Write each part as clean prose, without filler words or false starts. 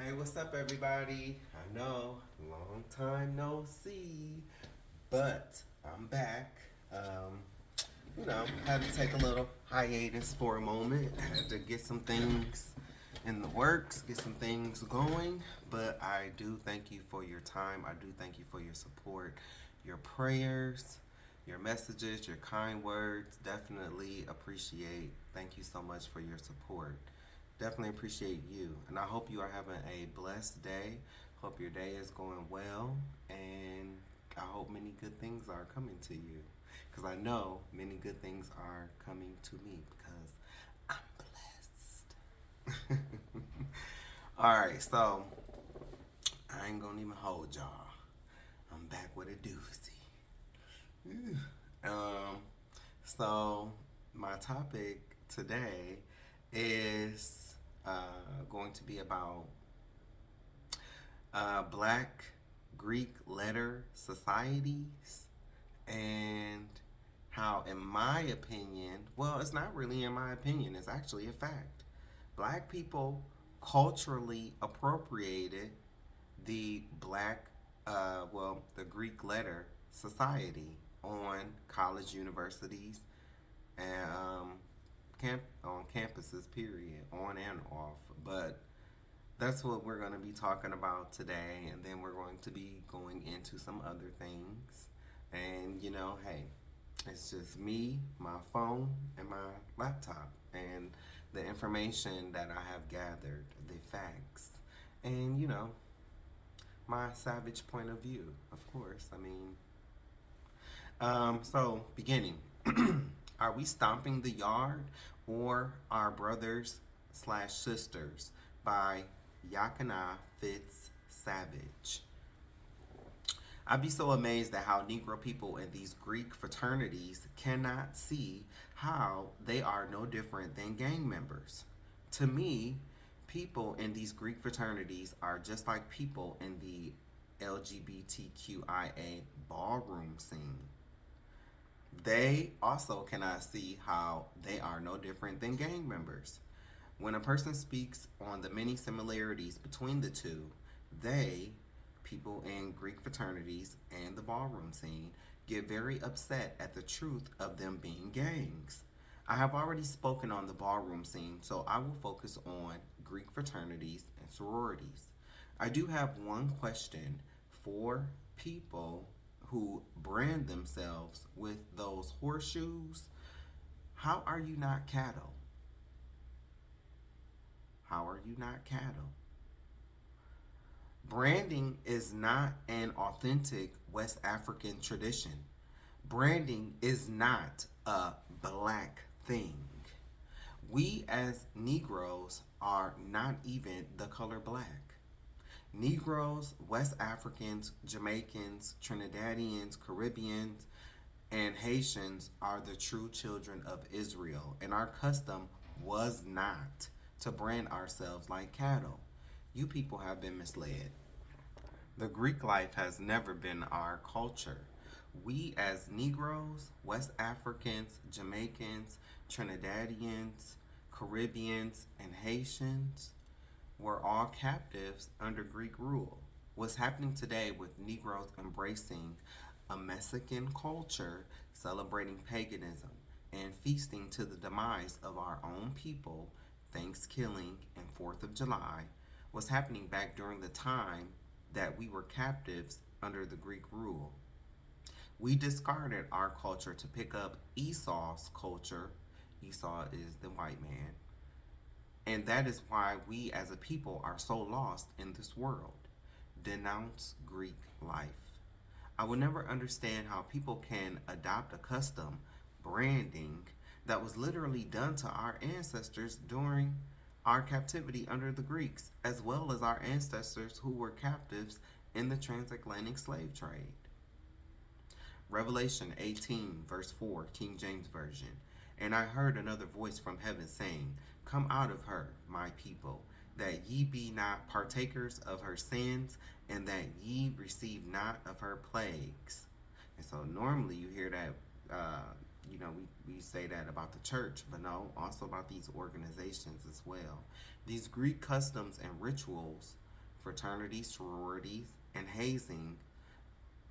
Hey, what's up, everybody? I know, long time no see, but I'm back. Had to take a little hiatus for a moment. Had to get some things in the works, get some things going. But I do thank you for your time. I do thank you for your support, your prayers, your messages, your kind words. Definitely appreciate. Thank you so much for your support. Definitely appreciate you. And I hope you are having a blessed day. Hope your day is going well. And I hope many good things are coming to you. Because I know many good things are coming to me because I'm blessed. Alright, so I ain't gonna even hold y'all. I'm back with a doozy. um, so my topic today is going to be about Black Greek letter societies and how, in my opinion, well, it's not really in my opinion, it's actually a fact. Black people culturally appropriated the the Greek letter society on college universities and on campuses, period, on and off. But that's what we're going to be talking about today, and then we're going to be going into some other things. And hey, it's just me, my phone, and my laptop, and the information that I have gathered, the facts, and my savage point of view, of course. I mean, so beginning, are we stomping the yard or our brothers slash sisters by Yakana Fitz Savage? I'd be so amazed at how Negro people in these Greek fraternities cannot see how they are no different than gang members. To me, people in these Greek fraternities are just like people in the LGBTQIA ballroom scene. They also cannot see how they are no different than gang members. When a person speaks on the many similarities between the two, they, people in Greek fraternities and the ballroom scene, get very upset at the truth of them being gangs. I have already spoken on the ballroom scene, so I will focus on Greek fraternities and sororities. I do have one question for people who brand themselves with those horseshoes. How are you not cattle? How are you not cattle? Branding is not an authentic West African tradition. Branding is not a black thing. We as Negroes are not even the color black. Negroes, West Africans, Jamaicans, Trinidadians, Caribbeans, and Haitians are the true children of Israel, and our custom was not to brand ourselves like cattle. You people have been misled. The Greek life has never been our culture. We as Negroes, West Africans, Jamaicans, Trinidadians, Caribbeans, and Haitians were all captives under Greek rule. What's happening today with Negroes embracing a Mexican culture, celebrating paganism, and feasting to the demise of our own people, Thanksgiving and 4th of July, was happening back during the time that we were captives under the Greek rule. We discarded our culture to pick up Esau's culture. Esau is the white man. And that is why we as a people are so lost in this world. Denounce Greek life. I will never understand how people can adopt a custom, branding, that was literally done to our ancestors during our captivity under the Greeks, as well as our ancestors who were captives in the transatlantic slave trade. Revelation 18, verse 4, King James Version. And I heard another voice from heaven saying, Come out of her, my people, that ye be not partakers of her sins, and that ye receive not of her plagues. And so normally you hear that, we say that about the church, but no, also about these organizations as well. These Greek customs and rituals fraternities, sororities, and hazing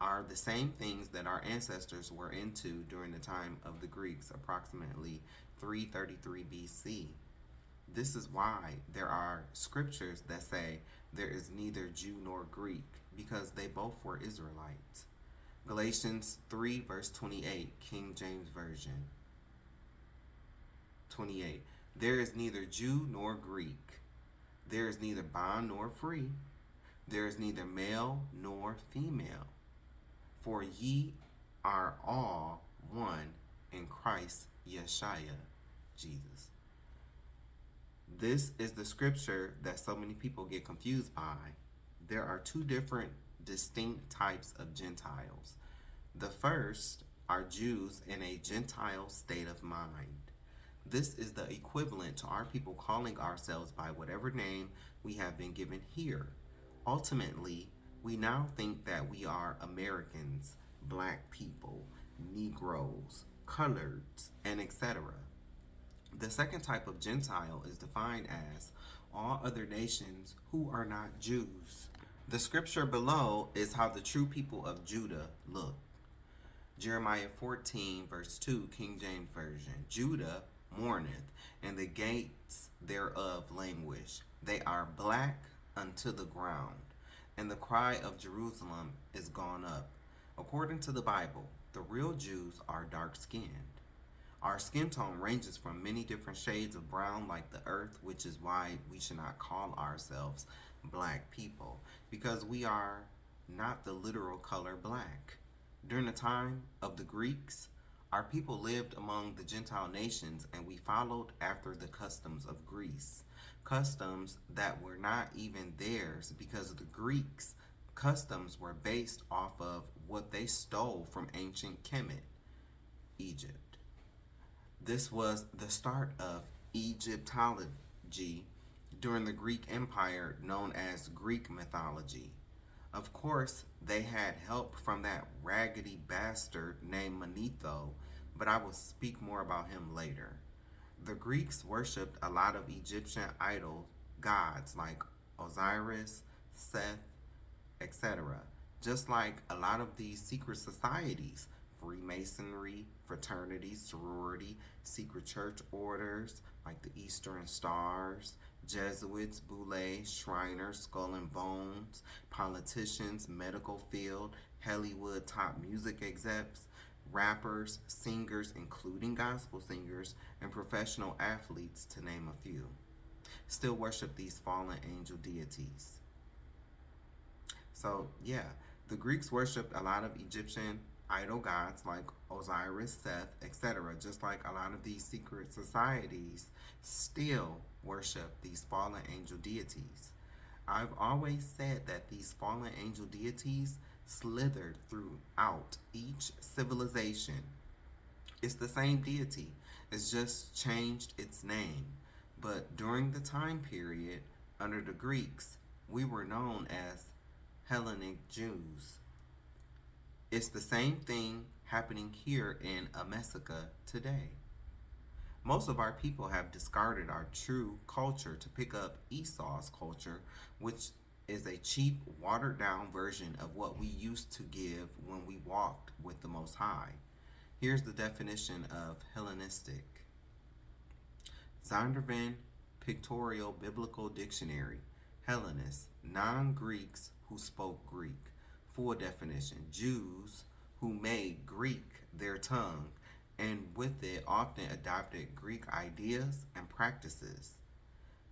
are the same things that our ancestors were into during the time of the Greeks, approximately 333 BC. This is why there are scriptures that say there is neither Jew nor Greek, because they both were Israelites. Galatians 3, verse 28, King James Version. 28. There is neither Jew nor Greek. There is neither bond nor free. There is neither male nor female. For ye are all one in Christ Yeshua, Jesus. This is the scripture that so many people get confused by. There are two different distinct types of Gentiles. The first are Jews in a Gentile state of mind. This is the equivalent to our people calling ourselves by whatever name we have been given here. Ultimately, we now think that we are Americans, black people, Negroes, coloreds, and etc. The second type of Gentile is defined as all other nations who are not Jews. The scripture below is how the true people of Judah look. Jeremiah 14, verse 2, King James Version. Judah mourneth, and the gates thereof languish. They are black unto the ground, and the cry of Jerusalem is gone up. According to the Bible, the real Jews are dark-skinned. Our skin tone ranges from many different shades of brown like the earth, which is why we should not call ourselves black people, because we are not the literal color black. During the time of the Greeks, our people lived among the Gentile nations, and we followed after the customs of Greece, customs that were not even theirs, because the Greeks' customs were based off of what they stole from ancient Kemet, Egypt. This was the start of Egyptology during the Greek Empire, known as Greek mythology. Of course, they had help from that raggedy bastard named Manetho, but I will speak more about him later. The Greeks worshipped a lot of Egyptian idol gods like Osiris, Seth, etc. Just like a lot of these secret societies, Freemasonry, fraternities, sorority, secret church orders like the Eastern Stars, Jesuits, Boulets, Shriners, Skull and Bones, politicians, medical field, Hollywood top music execs, rappers, singers, including gospel singers, and professional athletes, to name a few, still worship these fallen angel deities. So, yeah, the Greeks worshipped a lot of Egyptian idol gods like Osiris, Seth, etc., just like a lot of these secret societies still worship these fallen angel deities. I've always said that these fallen angel deities slithered throughout each civilization. It's the same deity, it's just changed its name. But during the time period under the Greeks, we were known as Hellenic Jews. It's the same thing happening here in America today. Most of our people have discarded our true culture to pick up Esau's culture, which is a cheap, watered-down version of what we used to give when we walked with the Most High. Here's the definition of Hellenistic. Zondervan Pictorial Biblical Dictionary. Hellenists, non-Greeks who spoke Greek. Full definition: Jews who made Greek their tongue and with it often adopted Greek ideas and practices.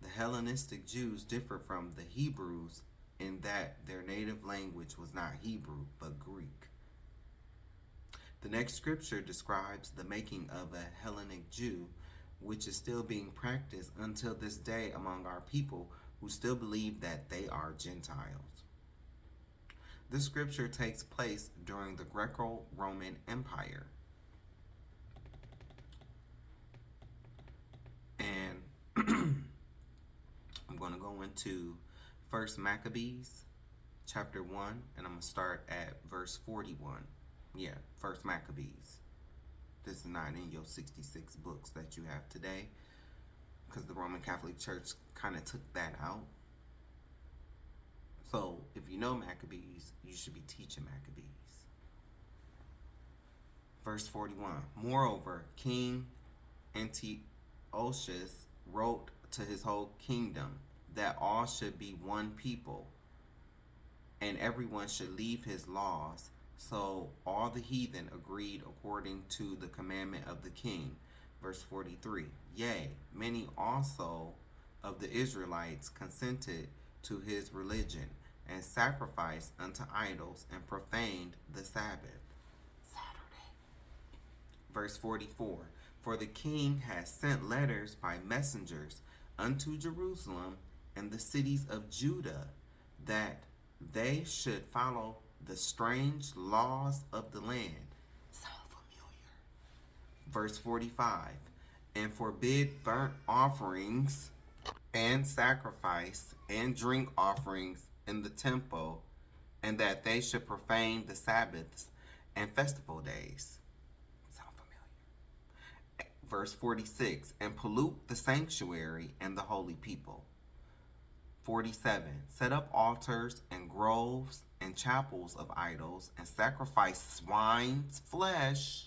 The Hellenistic Jews differ from the Hebrews in that their native language was not Hebrew but Greek. The next scripture describes the making of a Hellenic Jew, which is still being practiced until this day among our people who still believe that they are Gentiles. This scripture takes place during the Greco-Roman Empire. And I'm going to go into 1 Maccabees chapter 1, and I'm going to start at verse 41. Yeah, 1 Maccabees. This is not in your 66 books that you have today, because the Roman Catholic Church kind of took that out. So if you know Maccabees, you should be teaching Maccabees. Verse 41. Moreover, King Antiochus wrote to his whole kingdom that all should be one people, and everyone should leave his laws. So all the heathen agreed according to the commandment of the king. Verse 43. Yea, many also of the Israelites consented to his religion, and sacrificed unto idols, and profaned the Sabbath. Saturday. Verse 44. For the king has sent letters by messengers unto Jerusalem and the cities of Judah, that they should follow the strange laws of the land. Sound familiar? Verse 45. And forbid burnt offerings and sacrifice and drink offerings in the temple, and that they should profane the Sabbaths and festival days. Sound familiar? Verse 46. And pollute the sanctuary and the holy people. 47. Set up altars and groves and chapels of idols, and sacrifice swine's flesh.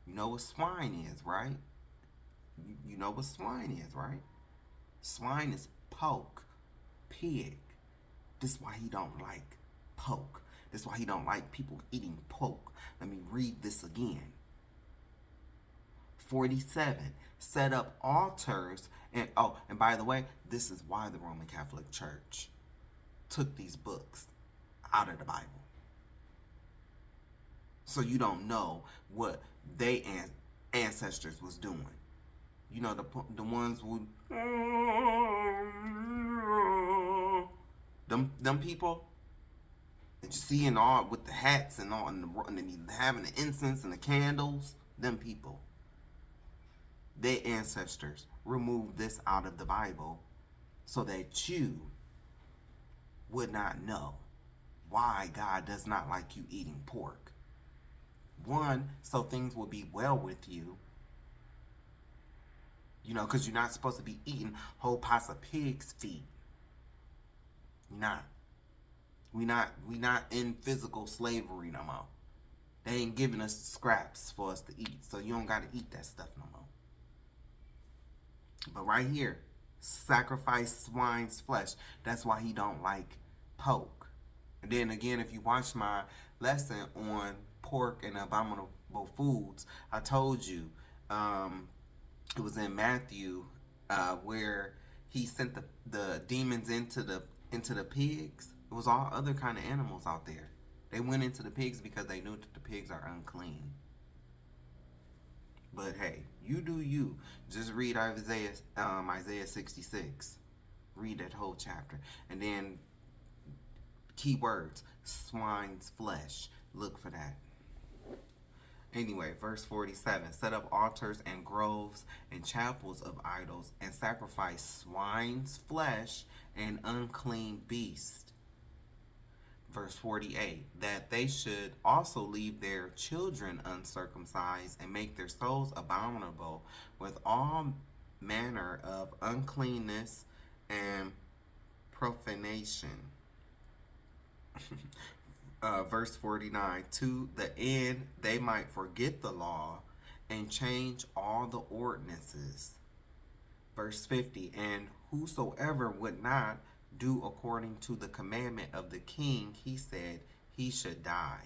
You know what swine is, right? You know what swine is, right? Swine is pork, pig. This is why he don't like pork. This is why he don't like people eating pork. Let me read this again. 47. Set up altars and by the way, this is why the Roman Catholic Church took these books out of the Bible. So you don't know what they ancestors was doing. You know, the ones who them people that you see in all with the hats and all, and having the incense and the candles. Them people, their ancestors removed this out of the Bible so that you would not know why God does not like you eating pork. One, so things will be well with you. You know, because you're not supposed to be eating whole pots of pig's feet. You're not. We not in physical slavery no more. They ain't giving us scraps for us to eat, so you don't got to eat that stuff no more. But right here, sacrifice swine's flesh. That's why he don't like pork. And then again, if you watch my lesson on pork and abominable foods, I told you it was in Matthew where he sent the demons into the pigs. It was all other kind of animals out there. They went into the pigs because they knew that the pigs are unclean. But hey, you do you. Just read Isaiah 66. Read that whole chapter. And then keywords, swine's flesh. Look for that. Anyway, verse 47. Set up altars and groves and chapels of idols, and sacrifice swine's flesh and unclean beasts. Verse 48, that they should also leave their children uncircumcised, and make their souls abominable with all manner of uncleanness and profanation. Verse 49, to the end they might forget the law and change all the ordinances. Verse 50, and whosoever would not do according to the commandment of the king, he said he should die.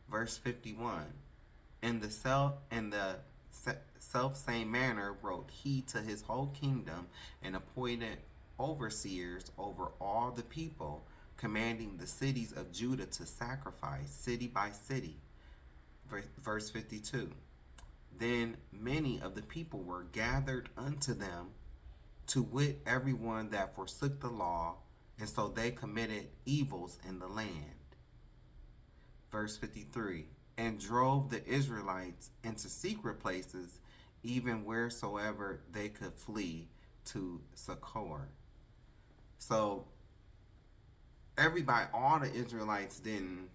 Verse 51, in the self same manner wrote he to his whole kingdom, and appointed overseers over all the people, commanding the cities of Judah to sacrifice city by city. Verse 52, then many of the people were gathered unto them, to wit, everyone that forsook the law, and so they committed evils in the land. Verse 53, and drove the Israelites into secret places, even wheresoever they could flee to succor. So everybody, all the Israelites didn't,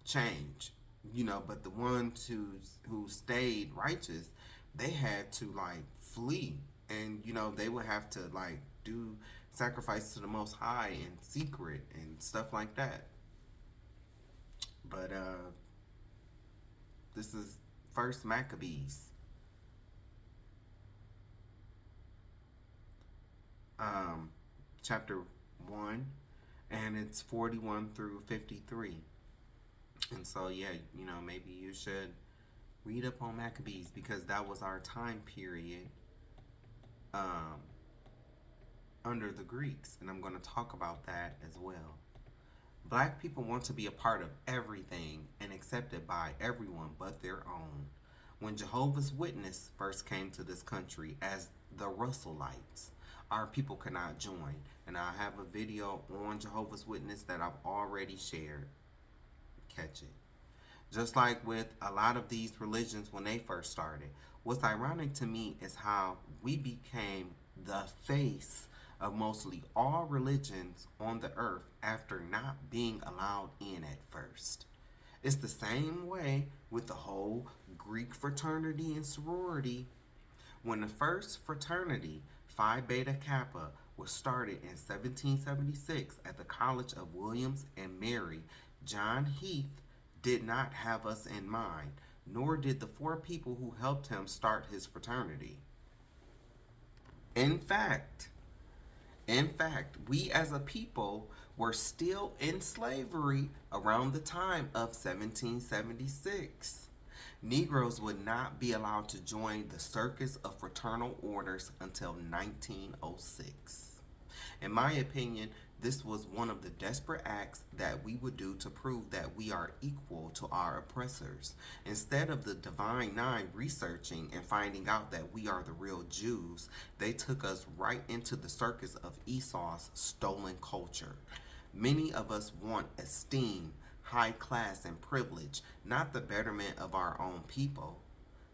change, but the ones who stayed righteous, they had to flee. And, they would have to do sacrifice to the Most High in secret and stuff like that. But this is First Maccabees, chapter 1, and it's 41 through 53. And so, yeah, maybe you should read up on Maccabees, because that was our time period under the Greeks. And I'm going to talk about that as well. Black people want to be a part of everything and accepted by everyone but their own. When Jehovah's Witnesses first came to this country as the Russellites, our people could not join. And I have a video on Jehovah's Witness that I've already shared. Catch it. Just like with a lot of these religions when they first started, what's ironic to me is how we became the face of mostly all religions on the earth after not being allowed in at first. It's the same way with the whole Greek fraternity and sorority. When the first fraternity, Phi Beta Kappa, was started in 1776 at the College of Williams and Mary, John Heath did not have us in mind, nor did the 4 people who helped him start his fraternity. In fact, we as a people were still in slavery around the time of 1776. Negroes would not be allowed to join the Circus of Fraternal Orders until 1906. In my opinion, this was one of the desperate acts that we would do to prove that we are equal to our oppressors. Instead of the Divine Nine researching and finding out that we are the real Jews, they took us right into the circus of Esau's stolen culture. Many of us want esteem, high class, and privilege, not the betterment of our own people.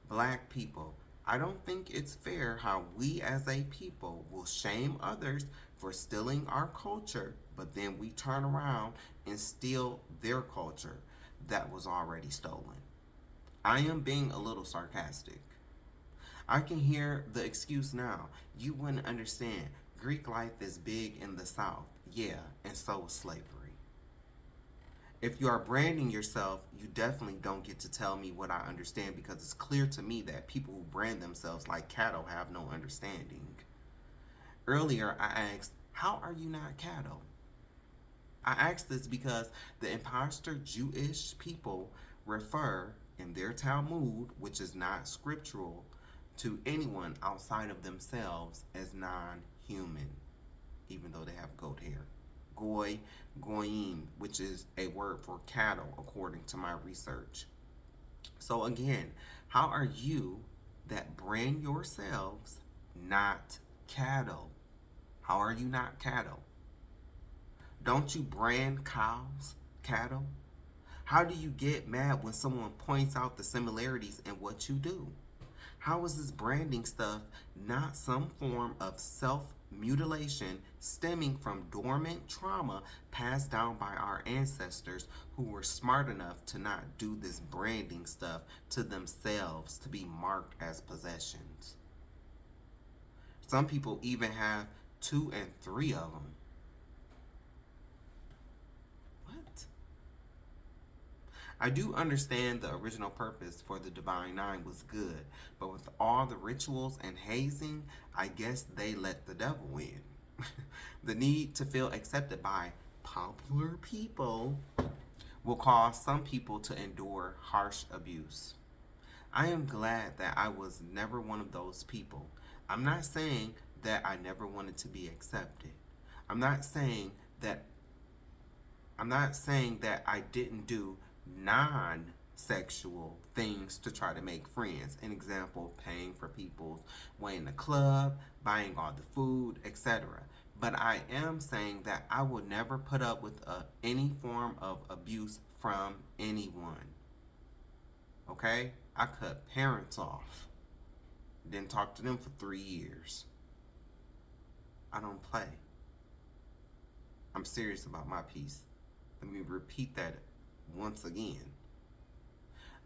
Black people, I don't think it's fair how we as a people will shame others for stealing our culture, but then we turn around and steal their culture that was already stolen. I am being a little sarcastic. I can hear the excuse now. You wouldn't understand. Greek life is big in the South. Yeah, and so is slavery. If you are branding yourself, you definitely don't get to tell me what I understand, because it's clear to me that people who brand themselves like cattle have no understanding. Earlier, I asked, how are you not cattle? I asked this because the imposter Jewish people refer in their Talmud, which is not scriptural, to anyone outside of themselves as non-human, even though they have goat hair. Goy, goyim, which is a word for cattle, according to my research. So again, how are you that brand yourselves not cattle? How are you not cattle? Don't you brand cows cattle? How do you get mad when someone points out the similarities in what you do? How is this branding stuff not some form of self-mutilation stemming from dormant trauma passed down by our ancestors who were smart enough to not do this branding stuff to themselves to be marked as possessions? Some people even have 2 and 3 of them. What? I do understand the original purpose for the Divine Nine was good, but with all the rituals and hazing, I guess they let the devil win. The need to feel accepted by popular people will cause some people to endure harsh abuse. I am glad that I was never one of those people. I'm not saying that I never wanted to be accepted. I'm not saying that I didn't do non-sexual things to try to make friends. An example, paying for people's way in the club, buying all the food, etc. But I am saying that I will never put up with any form of abuse from anyone. Okay? I cut parents off. Didn't talk to them for 3 years. I don't play. I'm serious about my piece. Let me repeat that once again.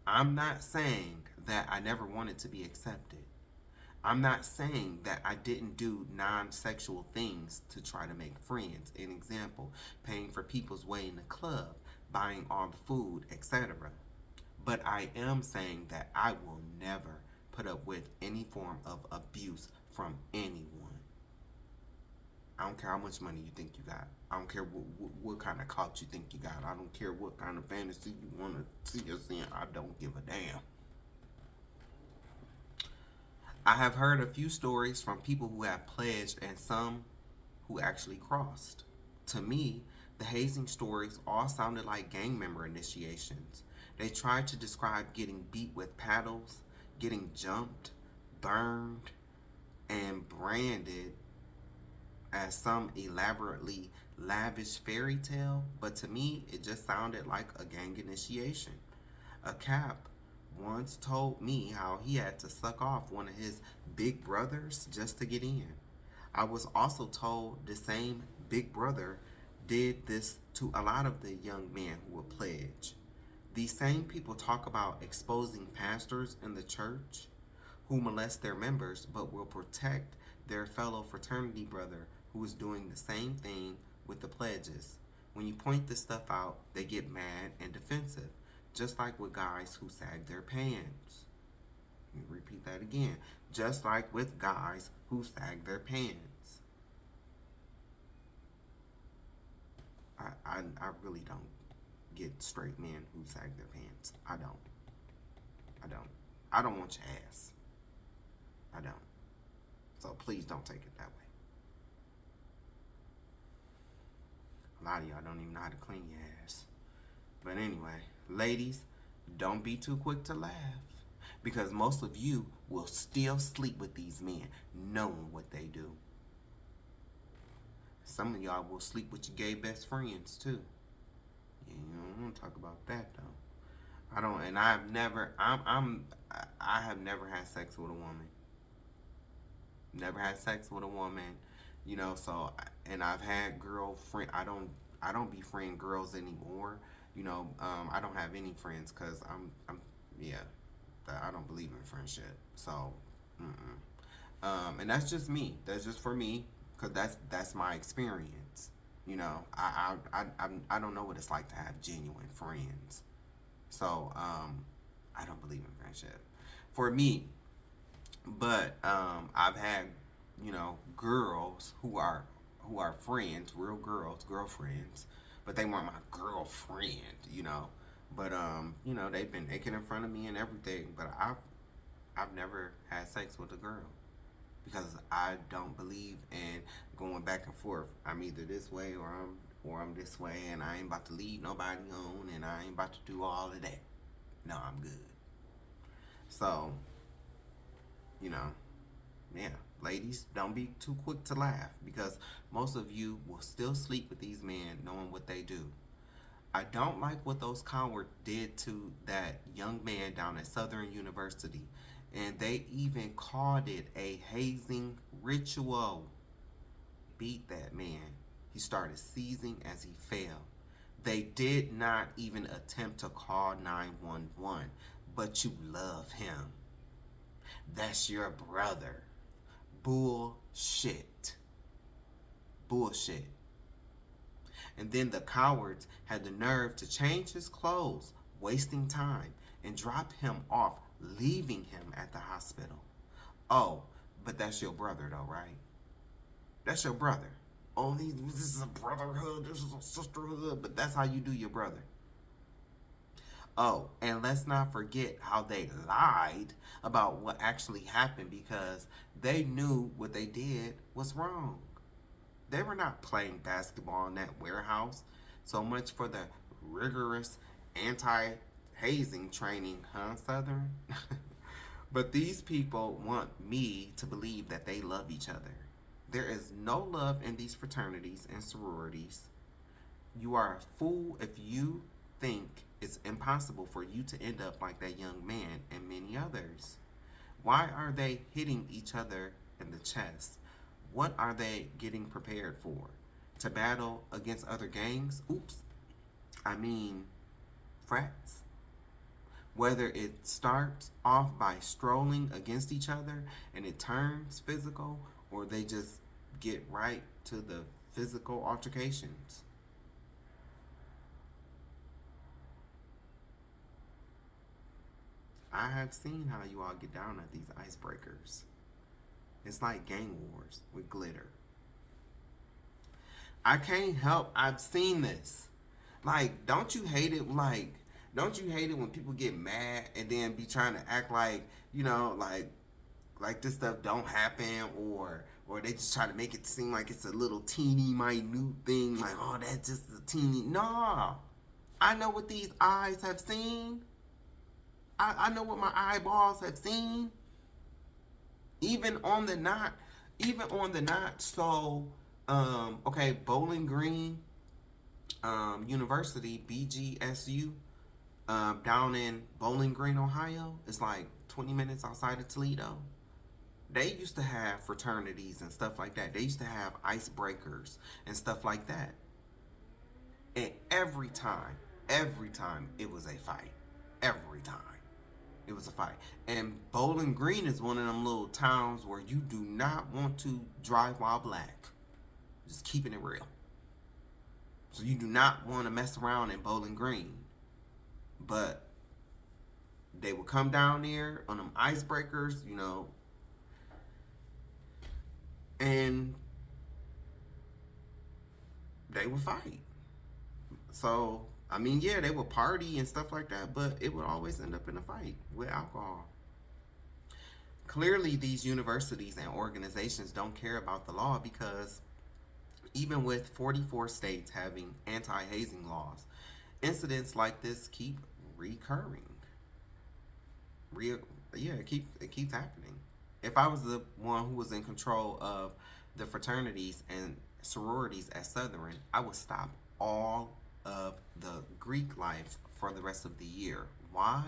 I'm not saying that I never wanted to be accepted. I'm not saying that I didn't do non-sexual things to try to make friends. An example, paying for people's way in the club, buying all the food, etc. But I am saying that I will never put up with any form of abuse from anyone. I don't care how much money you think you got. I don't care what kind of clout you think you got. I don't care what kind of fantasy you want to see us in. I don't give a damn. I have heard a few stories from people who have pledged and some who actually crossed. To me, the hazing stories all sounded like gang member initiations. They tried to describe getting beat with paddles, getting jumped, burned, and branded as some elaborately lavish fairy tale, but to me, it just sounded like a gang initiation. A cap once told me how he had to suck off one of his big brothers just to get in. I was also told the same big brother did this to a lot of the young men who would pledge. These same people talk about exposing pastors in the church who molest their members but will protect their fellow fraternity brother who is doing the same thing with the pledges. When you point this stuff out, they get mad and defensive, just like with guys who sag their pants. Let me repeat that again. Just like with guys who sag their pants. I really don't get straight men who sag their pants. I don't. I don't want your ass. I don't. So please don't take it that way. A lot of y'all don't even know how to clean your ass. But anyway, ladies, don't be too quick to laugh. Because most of you will still sleep with these men, knowing what they do. Some of y'all will sleep with your gay best friends too. Yeah, you don't want to talk about that though. I don't, and I have never had sex with a woman. Never had sex with a woman, you know. So, and I've had girlfriend. I don't befriend girls anymore. You know, I don't have any friends because I don't believe in friendship. So, and that's just me. That's just for me because that's my experience. You know, I don't know what it's like to have genuine friends. So, I don't believe in friendship for me. But I've had, you know, girls who are friends, real girls, girlfriends, but they weren't my girlfriend, you know. But you know, they've been naked in front of me and everything. But I've never had sex with a girl because I don't believe in going back and forth. I'm either this way or I'm this way, and I ain't about to lead nobody on, and I ain't about to do all of that. No, I'm good. So, you know, yeah, ladies, don't be too quick to laugh because most of you will still sleep with these men knowing what they do. I don't like what those cowards did to that young man down at Southern University, and they even called it a hazing ritual. Beat that man. He started seizing as he fell. They did not even attempt to call 911, but you love him. That's your brother. Bullshit. Bullshit. And then the cowards had the nerve to change his clothes, wasting time, and drop him off, leaving him at the hospital. Oh, but that's your brother though, right? That's your brother. Oh, this is a brotherhood, this is a sisterhood, but that's how you do your brother. Oh, and let's not forget how they lied about what actually happened because they knew what they did was wrong. They were not playing basketball in that warehouse. So much for the rigorous anti-hazing training, huh, Southern? But these people want me to believe that they love each other. There is no love in these fraternities and sororities. You are a fool if you think it's impossible for you to end up like that young man and many others. Why are they hitting each other in the chest? What are they getting prepared for? To battle against other gangs? Oops. I mean, frats. Whether it starts off by strolling against each other and it turns physical, or they just get right to the physical altercations. I have seen how you all get down at these icebreakers. It's like gang wars with glitter. I can't help. I've seen this. Like, don't you hate it? Like, don't you hate it when people get mad and then be trying to act like, like this stuff don't happen, or they just try to make it seem like it's a little teeny minute thing, like, oh, that's just a teeny. No, I know what these eyes have seen. I know what my eyeballs have seen. Even on the not, even on the not so, okay, Bowling Green, University, BGSU, down in Bowling Green, Ohio. It's like 20 minutes outside of Toledo. They used to have fraternities and stuff like that. They used to have icebreakers and stuff like that. And every time it was a fight. Every time it was a fight. And Bowling Green is one of them little towns where you do not want to drive while black. Just keeping it real. So you do not want to mess around in Bowling Green. But they would come down there on them icebreakers, and they would fight. So, I mean, yeah, they would party and stuff like that, but it would always end up in a fight with alcohol. Clearly, these universities and organizations don't care about the law, because even with 44 states having anti-hazing laws, incidents like this keep recurring. It keeps happening. If I was the one who was in control of the fraternities and sororities at Southern, I would stop all of the Greek life for the rest of the year. Why?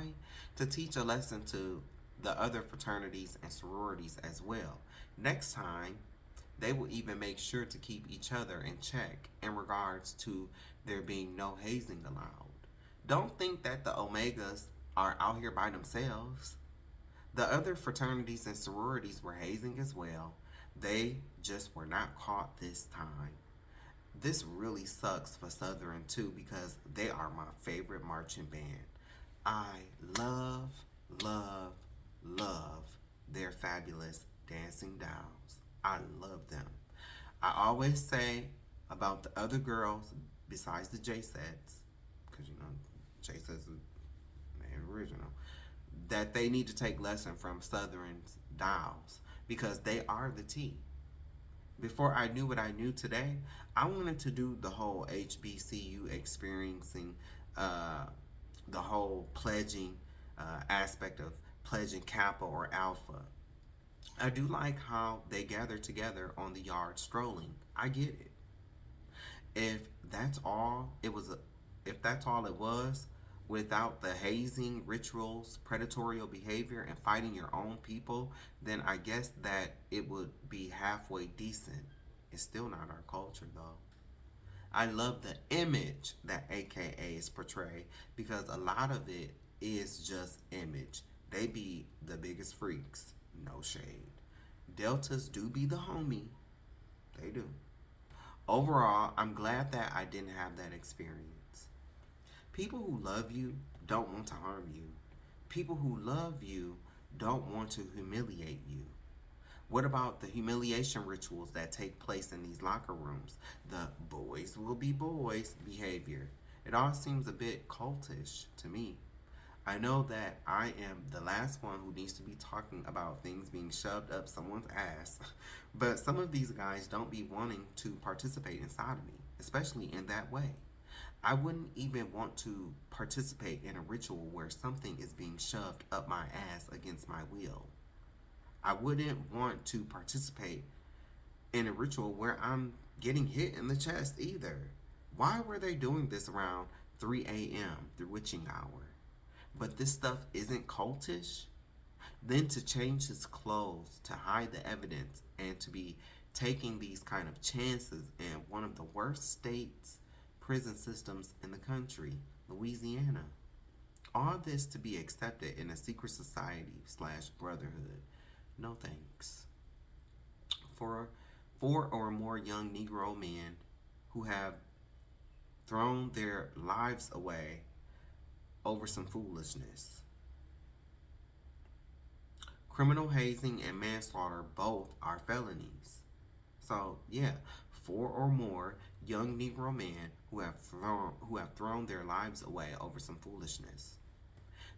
To teach a lesson to the other fraternities and sororities as well. Next time, they will even make sure to keep each other in check in regards to there being no hazing allowed. Don't think that the Omegas are out here by themselves. The other fraternities and sororities were hazing as well. They just were not caught this time. This really sucks for Southern too, because they are my favorite marching band. I love, love, love their fabulous dancing dolls. I love them. I always say about the other girls, besides the J-Sets, because J-Sets is original, that they need to take lesson from Southern's dolls, because they are the tea. Before I knew what I knew today, I wanted to do the whole HBCU experiencing, the whole pledging aspect of pledging Kappa or Alpha. I do like how they gather together on the yard strolling. I get it. If that's all it was, if that's all it was, without the hazing, rituals, predatory behavior, and fighting your own people, then I guess that it would be halfway decent. It's still not our culture, though. I love the image that AKAs portray, because a lot of it is just image. They be the biggest freaks. No shade. Deltas do be the homie. They do. Overall, I'm glad that I didn't have that experience. People who love you don't want to harm you. People who love you don't want to humiliate you. What about the humiliation rituals that take place in these locker rooms? The boys will be boys behavior. It all seems a bit cultish to me. I know that I am the last one who needs to be talking about things being shoved up someone's ass, but some of these guys don't be wanting to participate in sodomy, especially in that way. I wouldn't even want to participate in a ritual where something is being shoved up my ass against my will. I wouldn't want to participate in a ritual where I'm getting hit in the chest either. Why were they doing this around 3 a.m., the witching hour? But this stuff isn't cultish? Then to change his clothes, to hide the evidence, and to be taking these kind of chances in one of the worst states, prison systems in the country, Louisiana. All this to be accepted in a secret society slash brotherhood. No thanks. For four or more young Negro men who have thrown their lives away over some foolishness. Criminal hazing and manslaughter both are felonies. So yeah, four or more young Negro men who have thrown their lives away over some foolishness.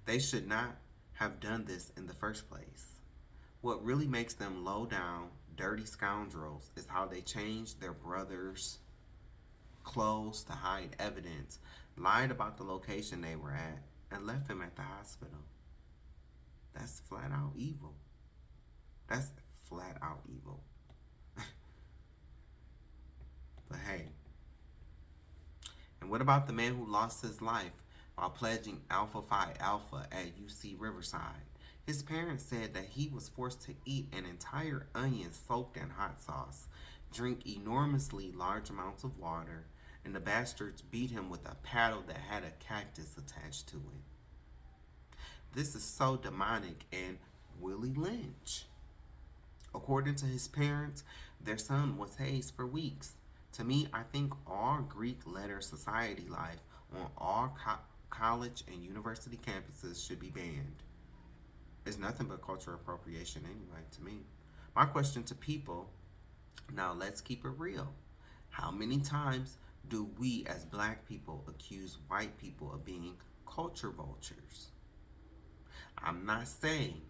They should not have done this in the first place. What really makes them low down, dirty scoundrels is how they changed their brother's clothes to hide evidence, lied about the location they were at, and left him at the hospital. That's flat out evil. That's flat out evil. But hey, and what about the man who lost his life while pledging Alpha Phi Alpha at UC Riverside? His parents said that he was forced to eat an entire onion soaked in hot sauce, drink enormously large amounts of water, and the bastards beat him with a paddle that had a cactus attached to it. This is so demonic and Willie Lynch. According to his parents, their son was hazed for weeks. To me, I think all Greek letter society life on all college and university campuses should be banned. It's nothing but cultural appropriation anyway, to me. My question to people, now let's keep it real. How many times do we as black people accuse white people of being culture vultures? I'm not saying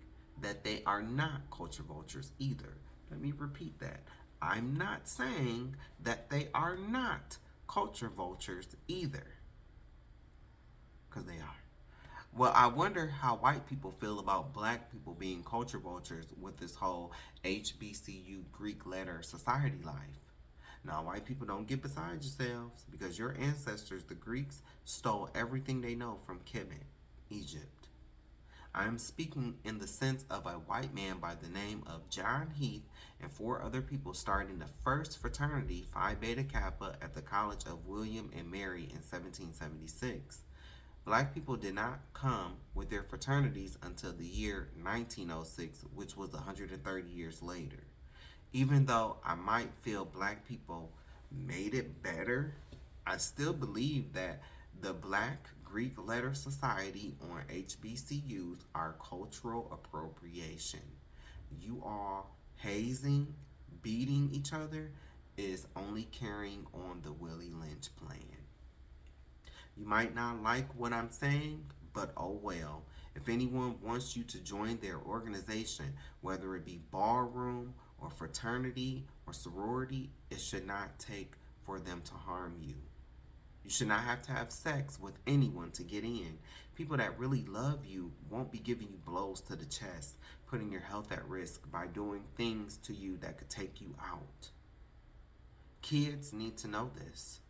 that they are not culture vultures either. Let me repeat that. I'm not saying that they are not culture vultures either. Because they are. Well, I wonder how white people feel about black people being culture vultures with this whole HBCU Greek letter society life. Now, white people, don't get beside yourselves because your ancestors, the Greeks, stole everything they know from Kemet, Egypt. I am speaking in the sense of a white man by the name of John Heath and four other people starting the first fraternity, Phi Beta Kappa, at the College of William and Mary in 1776. Black people did not come with their fraternities until the year 1906, which was 130 years later. Even though I might feel black people made it better, I still believe that the Black Greek Letter Society on HBCUs are cultural appropriation. You all hazing, beating each other is only carrying on the Willie Lynch plan. You might not like what I'm saying, but oh well. If anyone wants you to join their organization, whether it be ballroom or fraternity or sorority, it should not take for them to harm you. You should not have to have sex with anyone to get in. People that really love you won't be giving you blows to the chest, putting your health at risk by doing things to you that could take you out. Kids need to know this.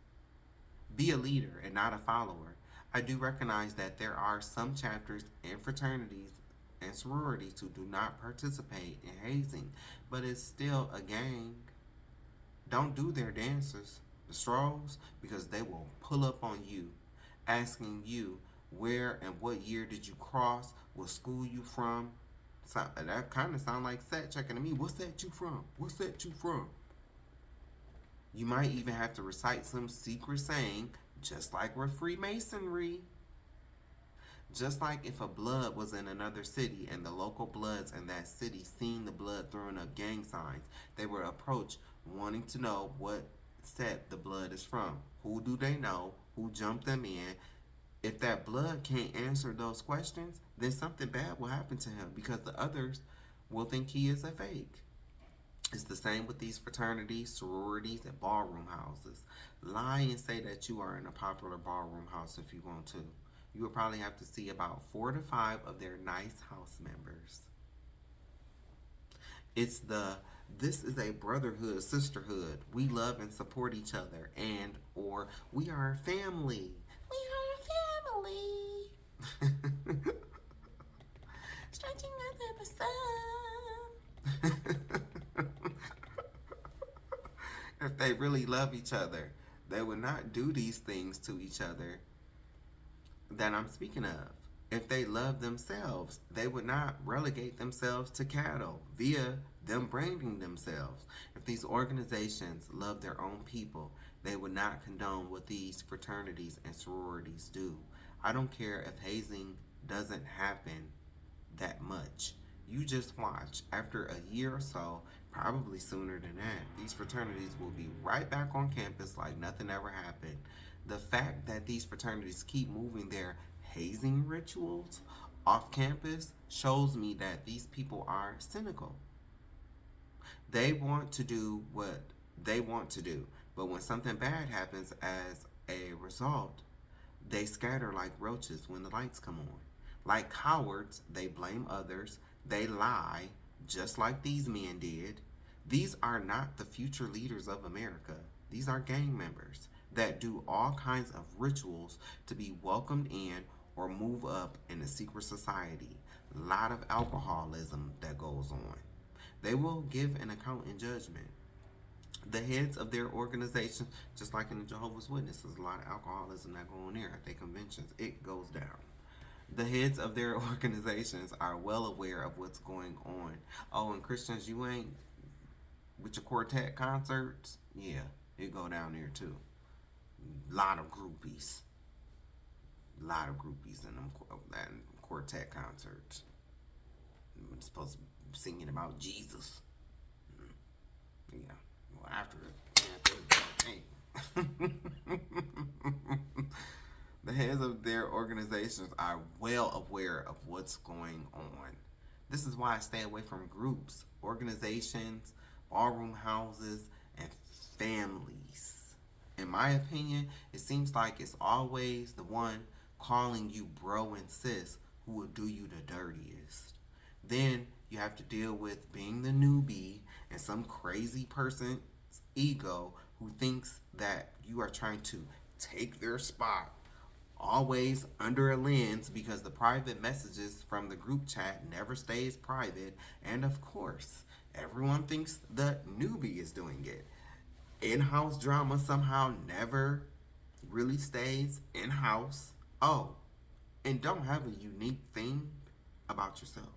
Be a leader and not a follower. I do recognize that there are some chapters and fraternities and sororities who do not participate in hazing, but it's still a gang. Don't do their dances, the strolls, because they will pull up on you, asking you where and what year did you cross, what school you from. So, that kind of sound like set checking to me. What's that you from? What's that you from? You might even have to recite some secret saying, just like with Freemasonry. Just like if a blood was in another city and the local bloods in that city seen the blood throwing up gang signs, they were approached wanting to know what set the blood is from. Who do they know? Who jumped them in? If that blood can't answer those questions, then something bad will happen to him because the others will think he is a fake. It's the same with these fraternities, sororities, and ballroom houses. Lie and say that you are in a popular ballroom house if you want to. You will probably have to see about 4 to 5 of their nice house members. This is a brotherhood, sisterhood. We love and support each other, and or we are a family. We are a family. Stretching out the sun. If they really love each other, they would not do these things to each other that I'm speaking of. If they love themselves, they would not relegate themselves to cattle via them branding themselves. If these organizations love their own people, they would not condone what these fraternities and sororities do. I don't care if hazing doesn't happen that much. You just watch. After a year or so, probably sooner than that, these fraternities will be right back on campus like nothing ever happened. The fact that these fraternities keep moving their hazing rituals off campus shows me that these people are cynical. They want to do what they want to do, but when something bad happens as a result, they scatter like roaches when the lights come on. Like cowards, they blame others, they lie, just like these men did. These are not the future leaders of America. These are gang members that do all kinds of rituals to be welcomed in or move up in a secret society. A lot of alcoholism that goes on. They will give an account in judgment. The heads of their organizations, just like in the Jehovah's Witnesses, a lot of alcoholism that go on there at their conventions. It goes down. The heads of their organizations are well aware of what's going on. Oh, and Christians, you ain't with your quartet concerts? Yeah, it go down there too. Lot of groupies. Lot of groupies in them quartet concerts. I'm supposed to be singing about Jesus. Yeah. Well, after the heads of their organizations are well aware of what's going on. This is why I stay away from groups, organizations, ballroom houses, and families. In my opinion, it seems like it's always the one calling you bro and sis who will do you the dirtiest. Then you have to deal with being the newbie and some crazy person's ego who thinks that you are trying to take their spot. Always under a lens because the private messages from the group chat never stays private. And of course, everyone thinks the newbie is doing it. In-house drama somehow never really stays in-house. Oh, and don't have a unique thing about yourself.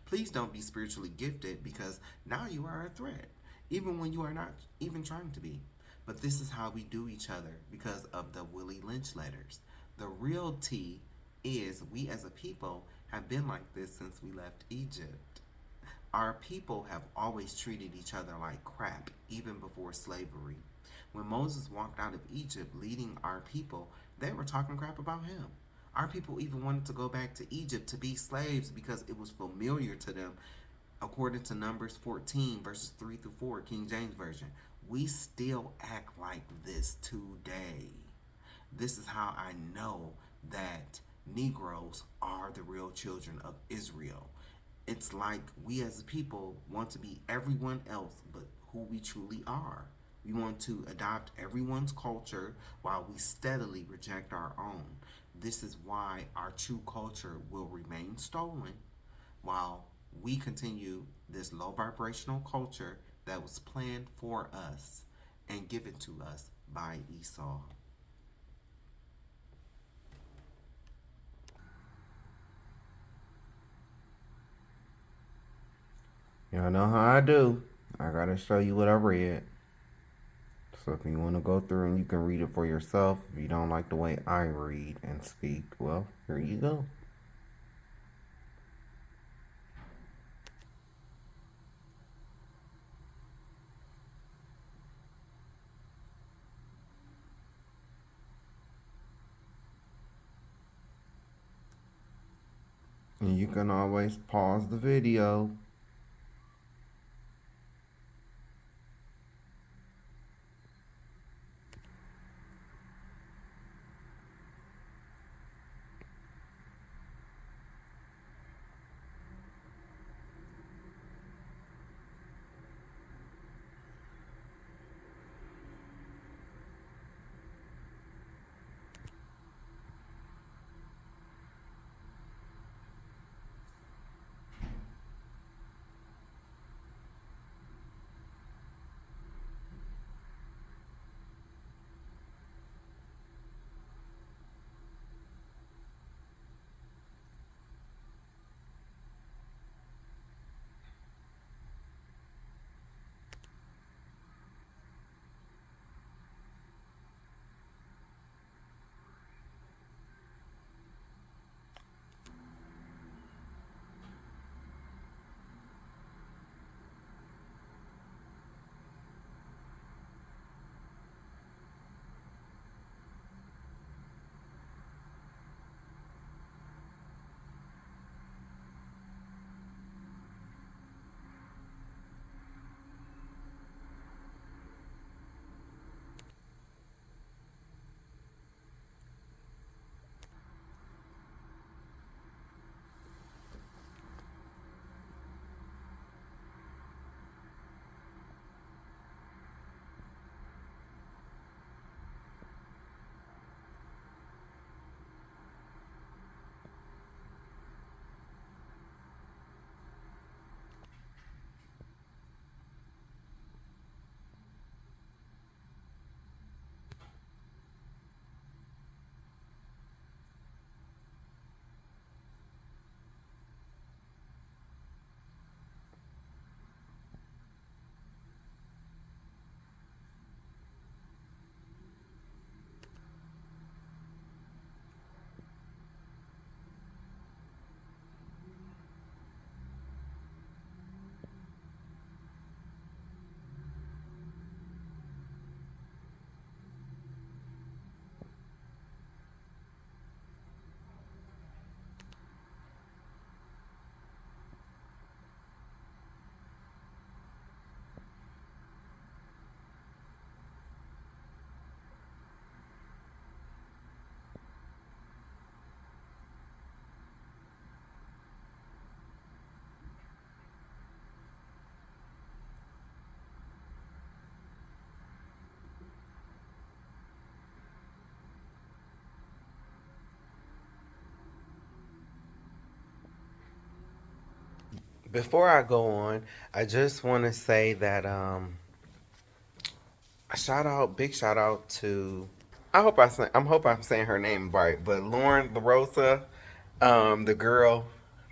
Please don't be spiritually gifted because now you are a threat, even when you are not even trying to be. But this is how we do each other because of the Willie Lynch letters. The real tea is we as a people have been like this since we left Egypt. Our people have always treated each other like crap, even before slavery. When Moses walked out of Egypt leading our people, they were talking crap about him. Our people even wanted to go back to Egypt to be slaves because it was familiar to them, according to Numbers 14, verses 3 through 4, King James Version. We still act like this today. This is how I know that Negroes are the real children of Israel. It's like we as a people want to be everyone else but who we truly are. We want to adopt everyone's culture while we steadily reject our own. This is why our true culture will remain stolen while we continue this low vibrational culture that was planned for us and given to us by Esau. Y'all know how I do. I gotta show you what I read. So if you want to go through and you can read it for yourself, if you don't like the way I read and speak, well, here you go. And you can always pause the video. Before I go on, I just want to say that big shout out to. I hope I'm saying her name right, but Lauren LaRosa, the girl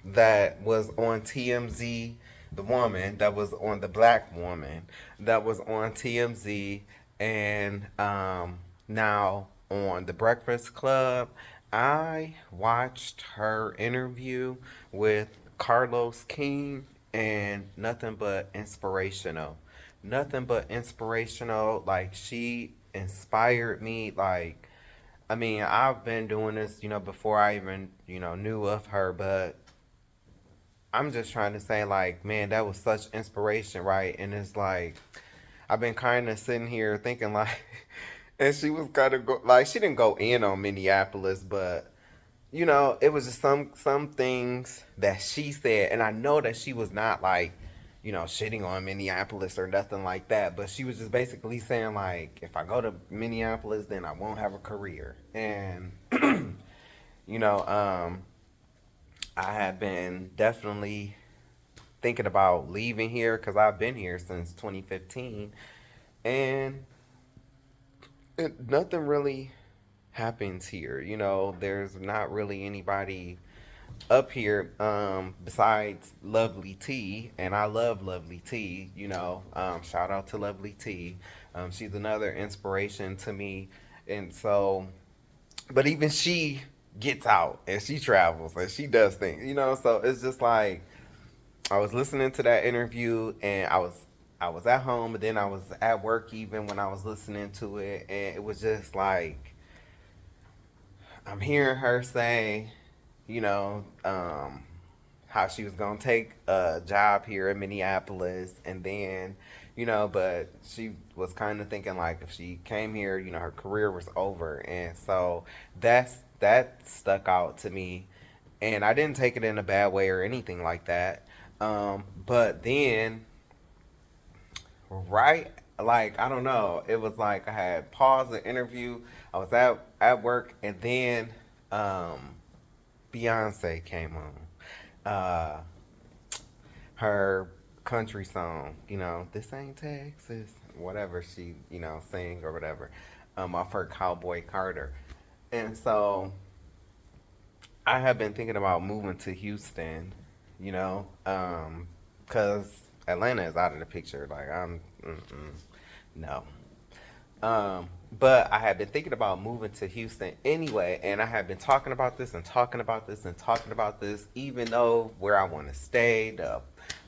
that was on TMZ, the woman that was on the black woman that was on TMZ, and now on the Breakfast Club. I watched her interview with Carlos King, and nothing but inspirational. Like, she inspired me. Like, I mean, I've been doing this, before I even, knew of her, but I'm just trying to say, like, man, that was such inspiration, right? And it's like, I've been kind of sitting here thinking, like, and she was kind of like, she didn't go in on Minneapolis, but it was just some things that she said, and I know that she was not like, shitting on Minneapolis or nothing like that, but she was just basically saying, like, if I go to Minneapolis, then I won't have a career. And you know, I have been definitely thinking about leaving here because I've been here since 2015, and nothing really happens here. There's not really anybody up here besides Lovely T, and I love Lovely T. Shout out to Lovely T. She's another inspiration to me, and so, but even she gets out and she travels and she does things. So it's just like, I was listening to that interview, and I was at home, and then I was at work even when I was listening to it, and it was just like, I'm hearing her say, you know, um, how she was gonna take a job here in Minneapolis, and then, but she was kind of thinking like, if she came here, her career was over, and so that stuck out to me, and I didn't take it in a bad way or anything like that. But then, right, like, I don't know, it was like I had paused the interview, I was at work, and then um, Beyonce came on. Her country song, this ain't Texas, whatever she, sing or whatever, off her Cowboy Carter. And so I have been thinking about moving to Houston, because Atlanta is out of the picture. Like, no. But I had been thinking about moving to Houston anyway, and I had been talking about this and talking about this and talking about this, even though where I want to stay, the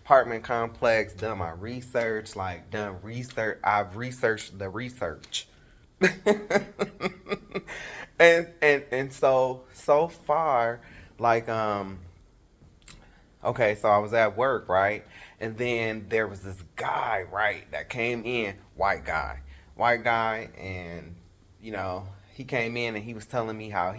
apartment complex, done my research, like, done research. I've researched the research. And so far, like, okay, so I was at work, right? And then there was this guy, right, that came in, white guy, and he came in and he was telling me how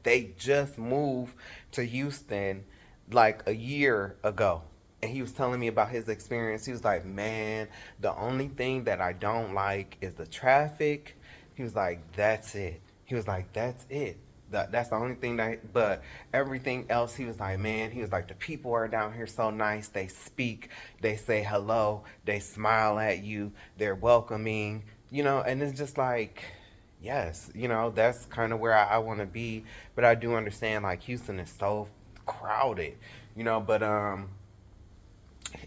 they just moved to Houston like a year ago. And he was telling me about his experience. He was like, man, the only thing that I don't like is the traffic. He was like, that's it. He was like, that's it. That's the only thing but everything else, he was like, man, he was like, the people are down here so nice. They speak, they say hello, they smile at you, they're welcoming, and it's just like, yes, that's kind of where I want to be. But I do understand, like, Houston is so crowded, but,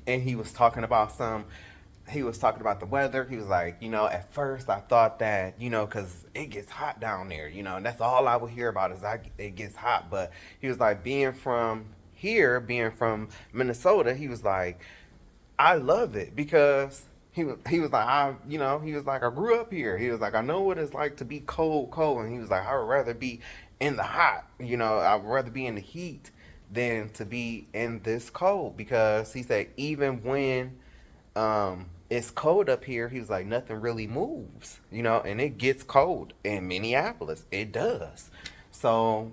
and he was talking about the weather. He was like, at first I thought that, because it gets hot down there, and that's all I would hear about is it gets hot. But he was like, being from Minnesota, he was like, I love it because he was like, he was like, I grew up here. He was like, I know what it's like to be cold, and he was like, I would rather be in the hot, I'd rather be in the heat than to be in this cold, because he said even when it's cold up here, he was like, nothing really moves, and it gets cold in Minneapolis. It does. So,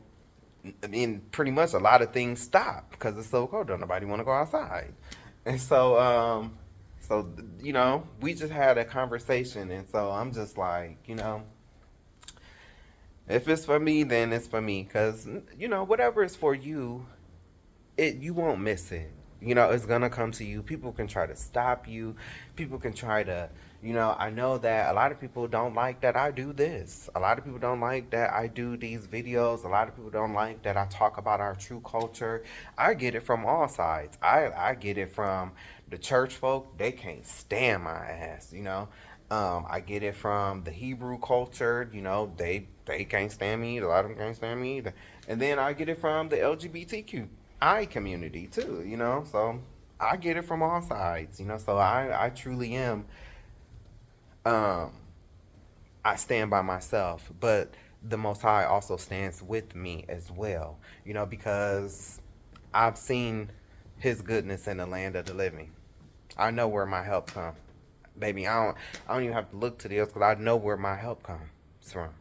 I mean, pretty much a lot of things stop because it's so cold. Don't nobody want to go outside. And so, we just had a conversation. And so I'm just like, if it's for me, then it's for me. Because, whatever is for you, you won't miss it. You know, it's gonna come to you. People can try to stop you. People can try to, you know, I know that a lot of people don't like that I do this. A lot of people don't like that I do these videos. A lot of people don't like that I talk about our true culture. I get it from all sides. I get it from the church folk. They can't stand my ass, you know. I get it from the Hebrew culture, you know, they can't stand me. A lot of them can't stand me either. And then I get it from the LGBTQI community too, you know. So I get it from all sides, you know. So I truly am. Um, I stand by myself, but the Most High also stands with me as well, you know, because I've seen His goodness in the land of the living. I know where my help comes, baby. I don't even have to look to the hills because I know where my help comes from.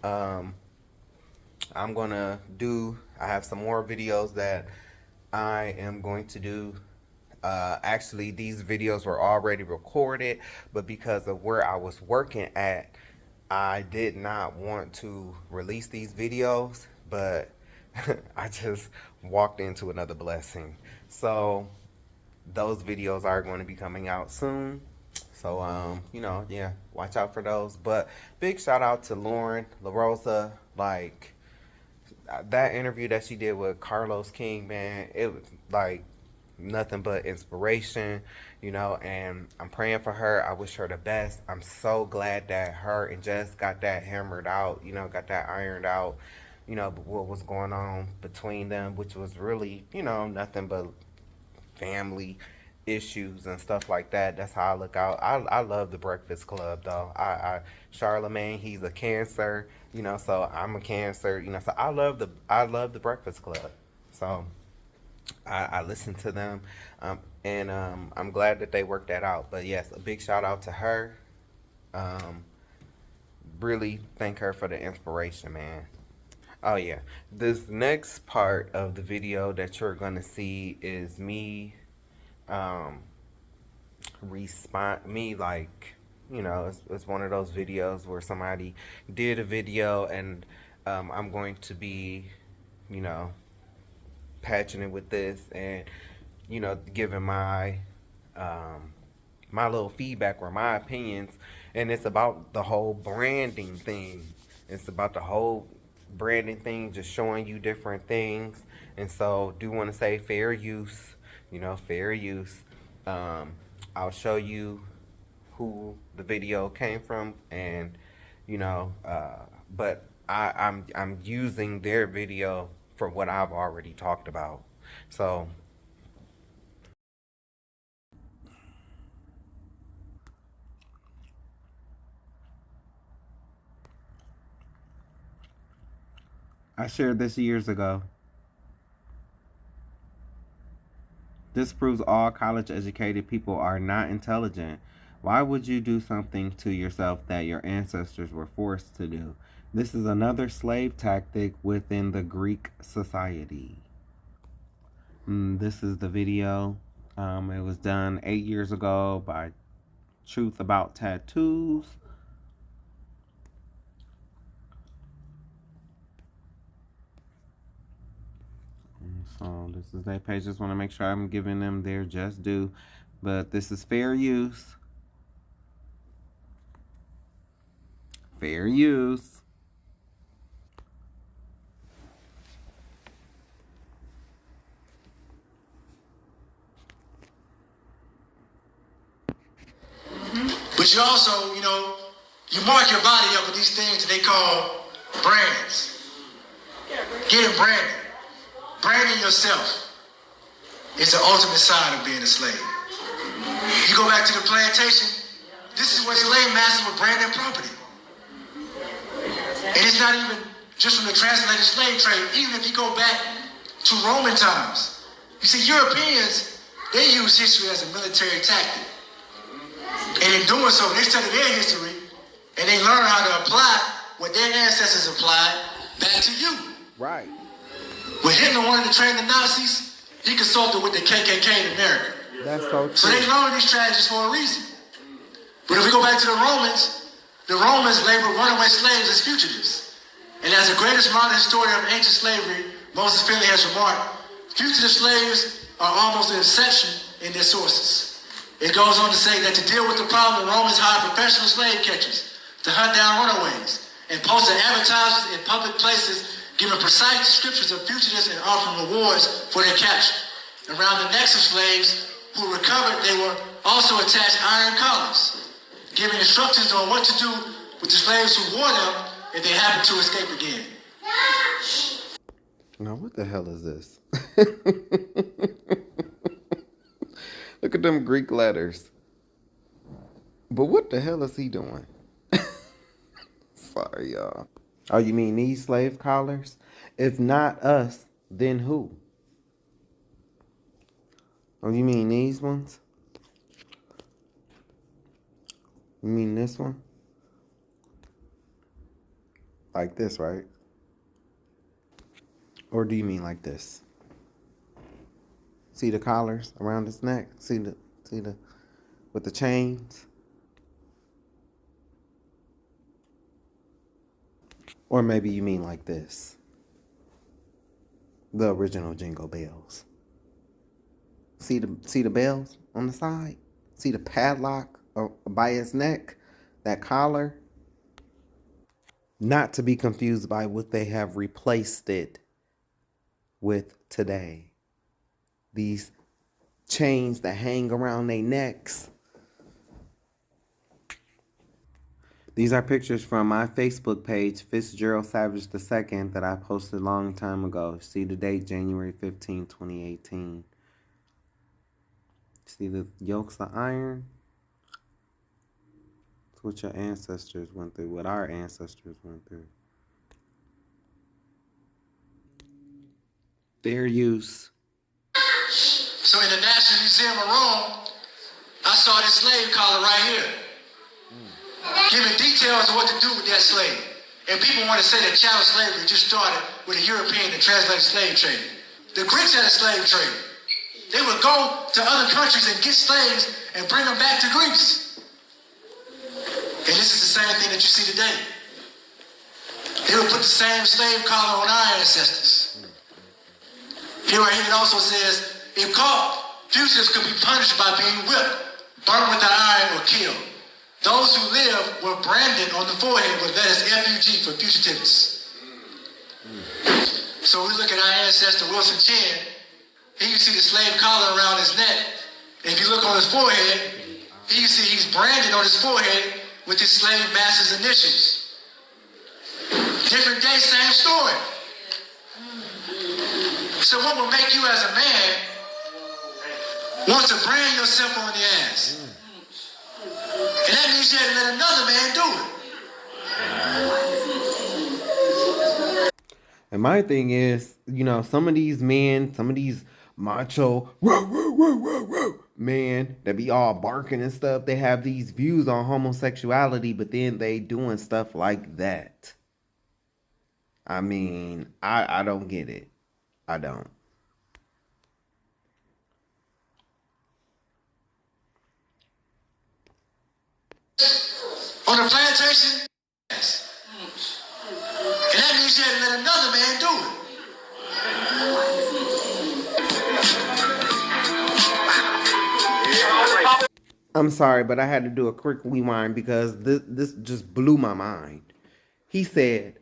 Um, I'm gonna do. I have some more videos that I am going to do. Actually, these videos were already recorded, but because of where I was working at, I did not want to release these videos, but I just walked into another blessing. So those videos are going to be coming out soon. So, you know, yeah, watch out for those. But big shout out to Lauren LaRosa. Like, that interview that she did with Carlos King, man, it was like nothing but inspiration, you know, and I'm praying for her. I wish her the best. I'm so glad that her and Jess got that hammered out, you know, got that ironed out, you know, what was going on between them, which was really, you know, nothing but family issues and stuff like that. That's how I look out. I love the Breakfast Club though. I Charlemagne, he's a Cancer, you know, so I'm a Cancer, you know, so I love the Breakfast Club. So I listen to them, and I'm glad that they worked that out. But yes, a big shout out to her. Um, really thank her for the inspiration, man. Oh yeah, this next part of the video that you're gonna see is me, um, me like, you know, it's one of those videos where somebody did a video, and I'm going to be, you know, patching it with this, and you know, giving um, my little feedback or my opinions, and it's about the whole branding thing. It's about the whole branding thing, just showing you different things. And so, do want to say fair use, you know, fair use. Um, I'll show you who the video came from, and you know, but I'm using their video for what I've already talked about. So I shared this years ago. This proves all college educated people are not intelligent. Why would you do something to yourself that your ancestors were forced to do? This is another slave tactic within the Greek society. This is the video. It was done 8 years ago by Truth About Tattoos. So this is their page. Just want to make sure I'm giving them their just due. But this is fair use. Fair use. But you also, you know, you mark your body up with these things that they call brands. Getting branded. Branding yourself is the ultimate sign of being a slave. You go back to the plantation, this is where slave masters were branding property. And it's not even just from the transatlantic slave trade. Even if you go back to Roman times, you see, Europeans, they use history as a military tactic. And in doing so, they study their history, and they learn how to apply what their ancestors applied back to you. Right. When Hitler wanted to train the Nazis, he consulted with the KKK in America. That's so true. So they learned these strategies for a reason. But if we go back to the Romans labeled runaway slaves as fugitives. And as the greatest modern historian of ancient slavery, Moses Finley has remarked, Fugitive slaves are almost an exception in their sources. It goes on to say that to deal with the problem, the Romans hired professional slave catchers to hunt down runaways and posted advertisements in public places giving precise descriptions of fugitives and offering rewards for their capture. Around the necks of slaves who recovered, they were also attached iron collars, giving instructions on what to do with the slaves who wore them if they happened to escape again. Now, what the hell is this? Look at them Greek letters. But what the hell is he doing? Sorry, y'all. Oh, you mean these slave collars? If not us, then who? Oh, you mean these ones? You mean this one? Like this, right? Or do you mean like this? See the collars around his neck? See the with the chains? Or maybe you mean like this. The original Jingle Bells. See the bells on the side? See the padlock by his neck? That collar? Not to be confused by what they have replaced it with today. These chains that hang around their necks. These are pictures from my Facebook page, Fitzgerald Savage II, that I posted a long time ago. See the date, January 15, 2018. See the yokes of iron? It's what your ancestors went through, what our ancestors went through. Fair use. So in the National Museum of Rome, I saw this slave collar right here, giving details of what to do with that slave. And people want to say that chattel slavery just started with a European and translated slave trade. The Greeks had a slave trade. They would go to other countries and get slaves and bring them back to Greece. And this is the same thing that you see today. They would put the same slave collar on our ancestors. Here right here it also says, if caught, fugitives could be punished by being whipped, burnt with an iron, or killed. Those who live were branded on the forehead with letters FUG for fugitives. So we look at our ancestor Wilson Chin. Here you see the slave collar around his neck. And if you look on his forehead, here you see he's branded on his forehead with his slave master's initials. Different day, same story. So what will make you as a man want to brand yourself on the ass? And that means you had to let another man do it. And my thing is, some of these men, some of these macho men that be all barking and stuff, they have these views on homosexuality, but then they doing stuff like that. I mean, I don't get it. I don't. On the plantation, yes. And that means you had to let another man do it. I'm sorry, but I had to do a quick rewind because this just blew my mind. He said,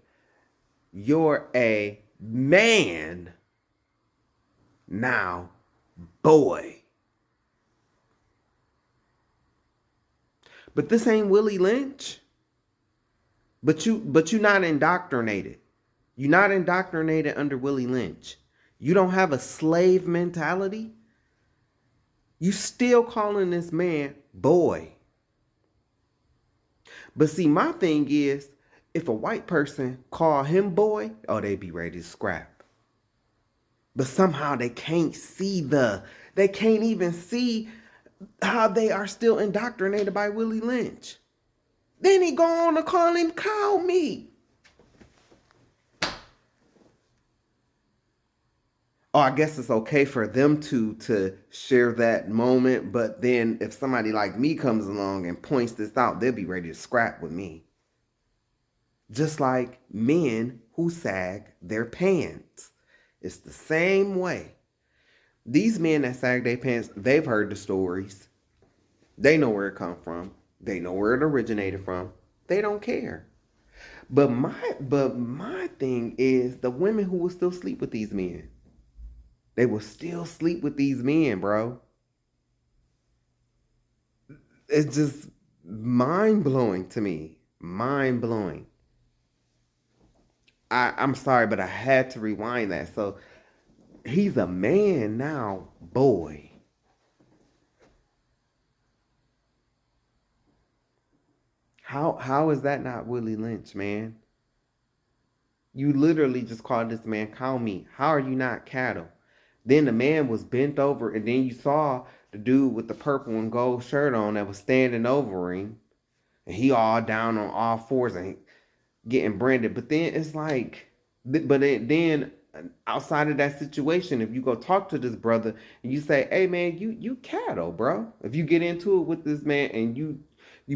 "You're a man now, boy." But this ain't Willie Lynch. But you not indoctrinated. You're not indoctrinated under Willie Lynch. You don't have a slave mentality. You still calling this man boy. But see, my thing is, if a white person call him boy, they be ready to scrap. But somehow they can't even see how they are still indoctrinated by Willie Lynch. Then he go on to call him cow meat. I guess it's okay for them to share that moment, but then if somebody like me comes along and points this out, they'll be ready to scrap with me. Just like men who sag their pants. It's the same way. These men that sag their pants, they've heard the stories. They know where it come from. They know where it originated from. They don't care. But my thing is the women who will still sleep with these men. They will still sleep with these men, bro. It's just mind-blowing to me. Mind-blowing. I'm sorry, but I had to rewind that. So he's a man now, boy. How is that not Willie Lynch, man? You literally just called this man cow meat. How are you not cattle? Then the man was bent over, and then you saw the dude with the purple and gold shirt on that was standing over him, and he all down on all fours and getting branded. But then it's like, then outside of that situation, if you go talk to this brother and you say, "Hey man, you cattle, bro." If you get into it with this man and you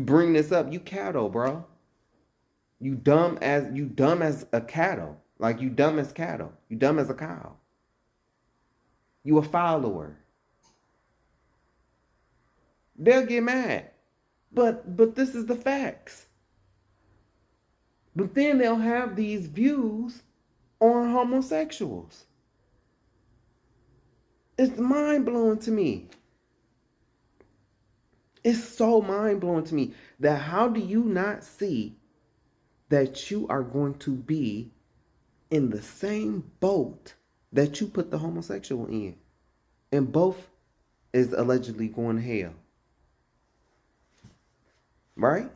bring this up, you cattle, bro. You dumb as a cattle. Like you dumb as cattle. You dumb as a cow. You a follower. They'll get mad. But this is the facts. But then they'll have these views on homosexuals. It's mind-blowing to me. It's so mind-blowing to me that how do you not see that you are going to be in the same boat that you put the homosexual in? And both is allegedly going to hell. Right?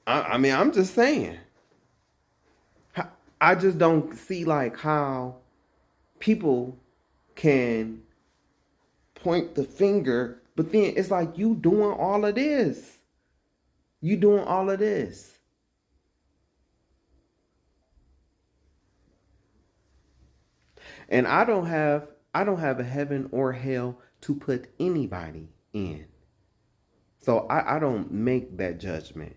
I mean, I'm just saying. I just don't see like how people can point the finger, but then it's like you doing all of this. You doing all of this. And I don't have a heaven or hell to put anybody in. So I don't make that judgment.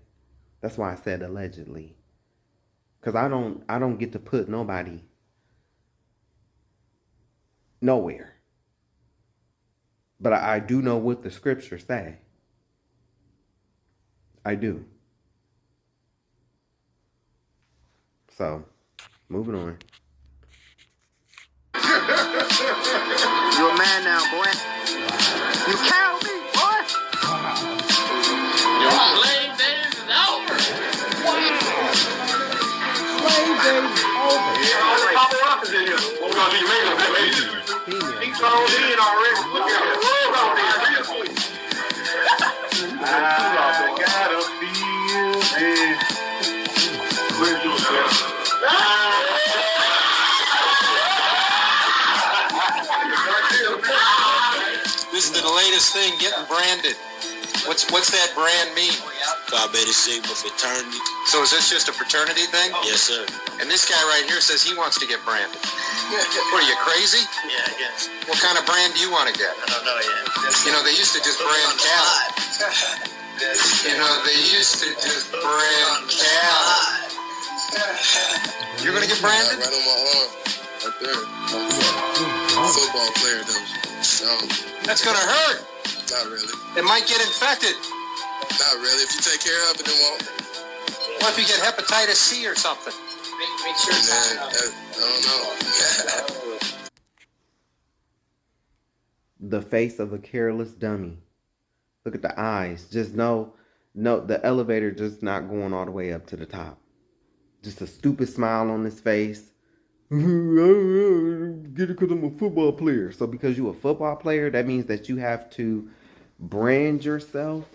That's why I said allegedly. Because I don't get to put nobody nowhere. But I do know what the scriptures say. I do. So, moving on. You're a man now, boy. You count me, boy. Your slave days is over. Slave days is over. Yeah, all the Papa Rockers in here. What we gonna do? You make them, baby. He closed in already. Look at it. I gotta feel it. Where's yourself? This is the latest thing, getting branded. What's that brand mean? Phi Beta Sigma fraternity. So is this just a fraternity thing? Yes, sir. And this guy right here says he wants to get branded. What, are you crazy? Yeah, I guess. What kind of brand do you want to get? I don't know yet. You know, they used to just brand cattle. You know, they used to just brand cattle. You're going to get branded? Right on my arm. Right there. Football player, though. So, That's going to hurt. not really. It might get infected. Not really. If you take care of it, it won't. What if you get hepatitis C or something? Make sure it's Man, not I don't know. The face of a careless dummy. Look at the eyes. Just no, the elevator just not going all the way up to the top. Just a stupid smile on his face. Get it because I'm a football player. So because you're a football player, that means that you have to brand yourself.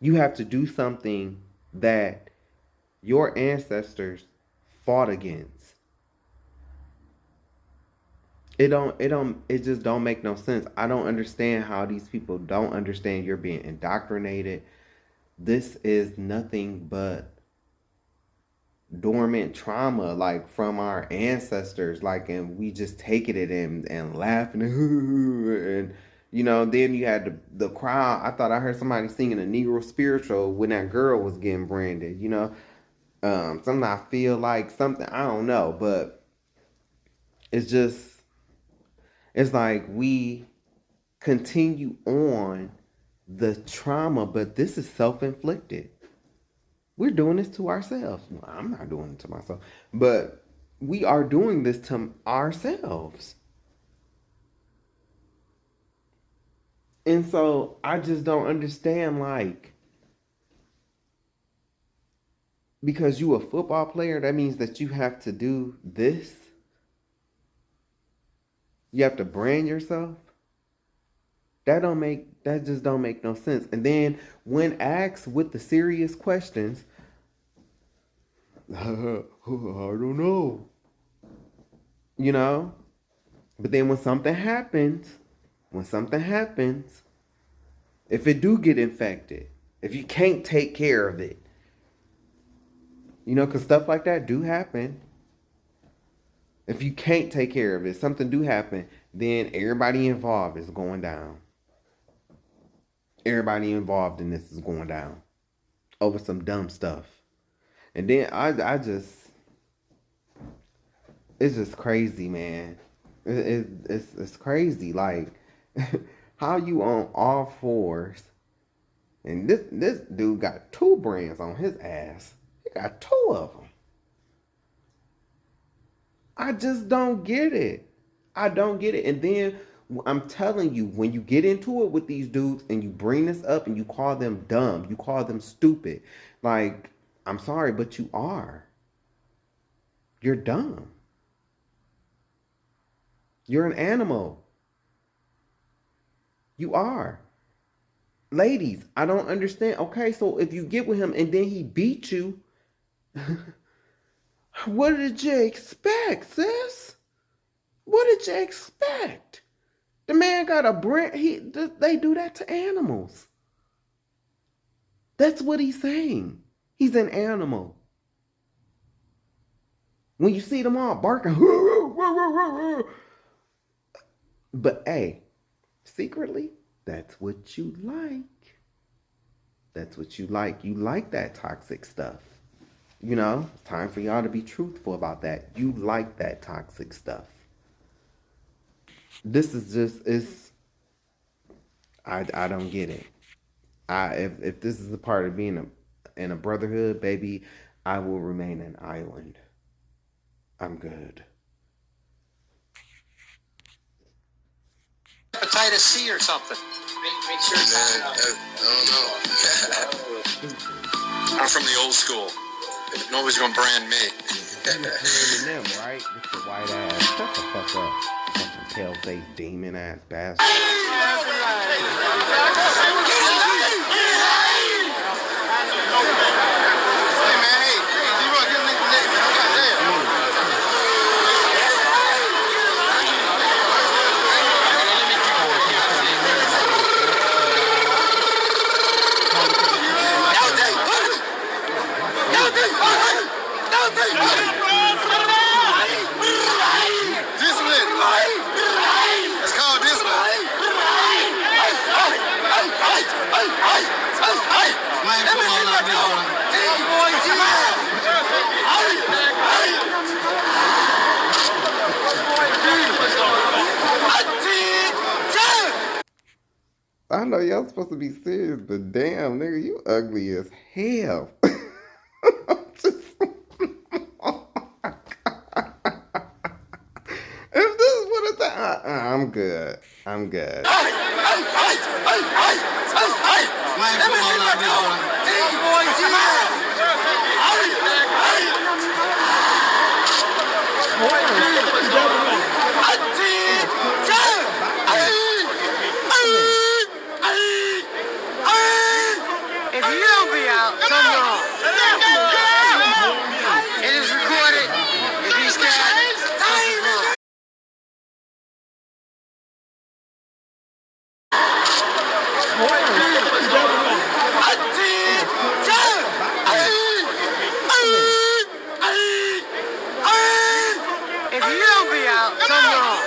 You have to do something that your ancestors fought against. It just don't make no sense. I don't understand how these people don't understand you're being indoctrinated. This is nothing but dormant trauma, like from our ancestors, like, and we just taking it and laughing and you know, then you had the crowd. I thought I heard somebody singing a Negro spiritual when that girl was getting branded, you know. Something I feel like something, I don't know, but It's just, it's like we continue on the trauma, but this is self-inflicted. We're doing this to ourselves. Well, I'm not doing it to myself, but we are doing this to ourselves. And so I just don't understand, like, because you a football player, that means that you have to do this. You have to brand yourself. That just don't make no sense. And then when asked with the serious questions, I don't know. You know? But then when something happens, if it do get infected, if you can't take care of it, you know, because stuff like that do happen. If you can't take care of it, something do happen, then everybody involved is going down. Everybody involved in this is going down over some dumb stuff. And then it's just crazy, man. It's crazy. Like, how you on all fours, and this dude got 2 brands on his ass. He got 2 of them. I just don't get it. I don't get it. And then I'm telling you, when you get into it with these dudes and you bring this up and you call them dumb, you call them stupid, like, I'm sorry, but you are. You're dumb. You're an animal. You are. Ladies, I don't understand. Okay, so if you get with him and then he beat you, what did you expect, sis? What did you expect? The man got a brand. They do that to animals. That's what he's saying. He's an animal. When you see them all barking, but hey, secretly, that's what you like. That's what you like. You like that toxic stuff. You know, it's time for y'all to be truthful about that. You like that toxic stuff. This is just, I don't get it. If this is a part of being in a brotherhood, baby, I will remain an island. I'm good. Hepatitis C or something. Make sure it's Man, I don't know. I'm from the old school. Nobody's gonna brand me. Them, right? With your white ass. Shut the fuck up. Fucking pale-faced demon ass bastard. I know y'all supposed to be serious, but damn, nigga, you ugly as hell. If this is what it's I'm good. I'm good. If you don't be out, something wrong. It is recorded. If he's got something wrong. If you don't be out, something wrong.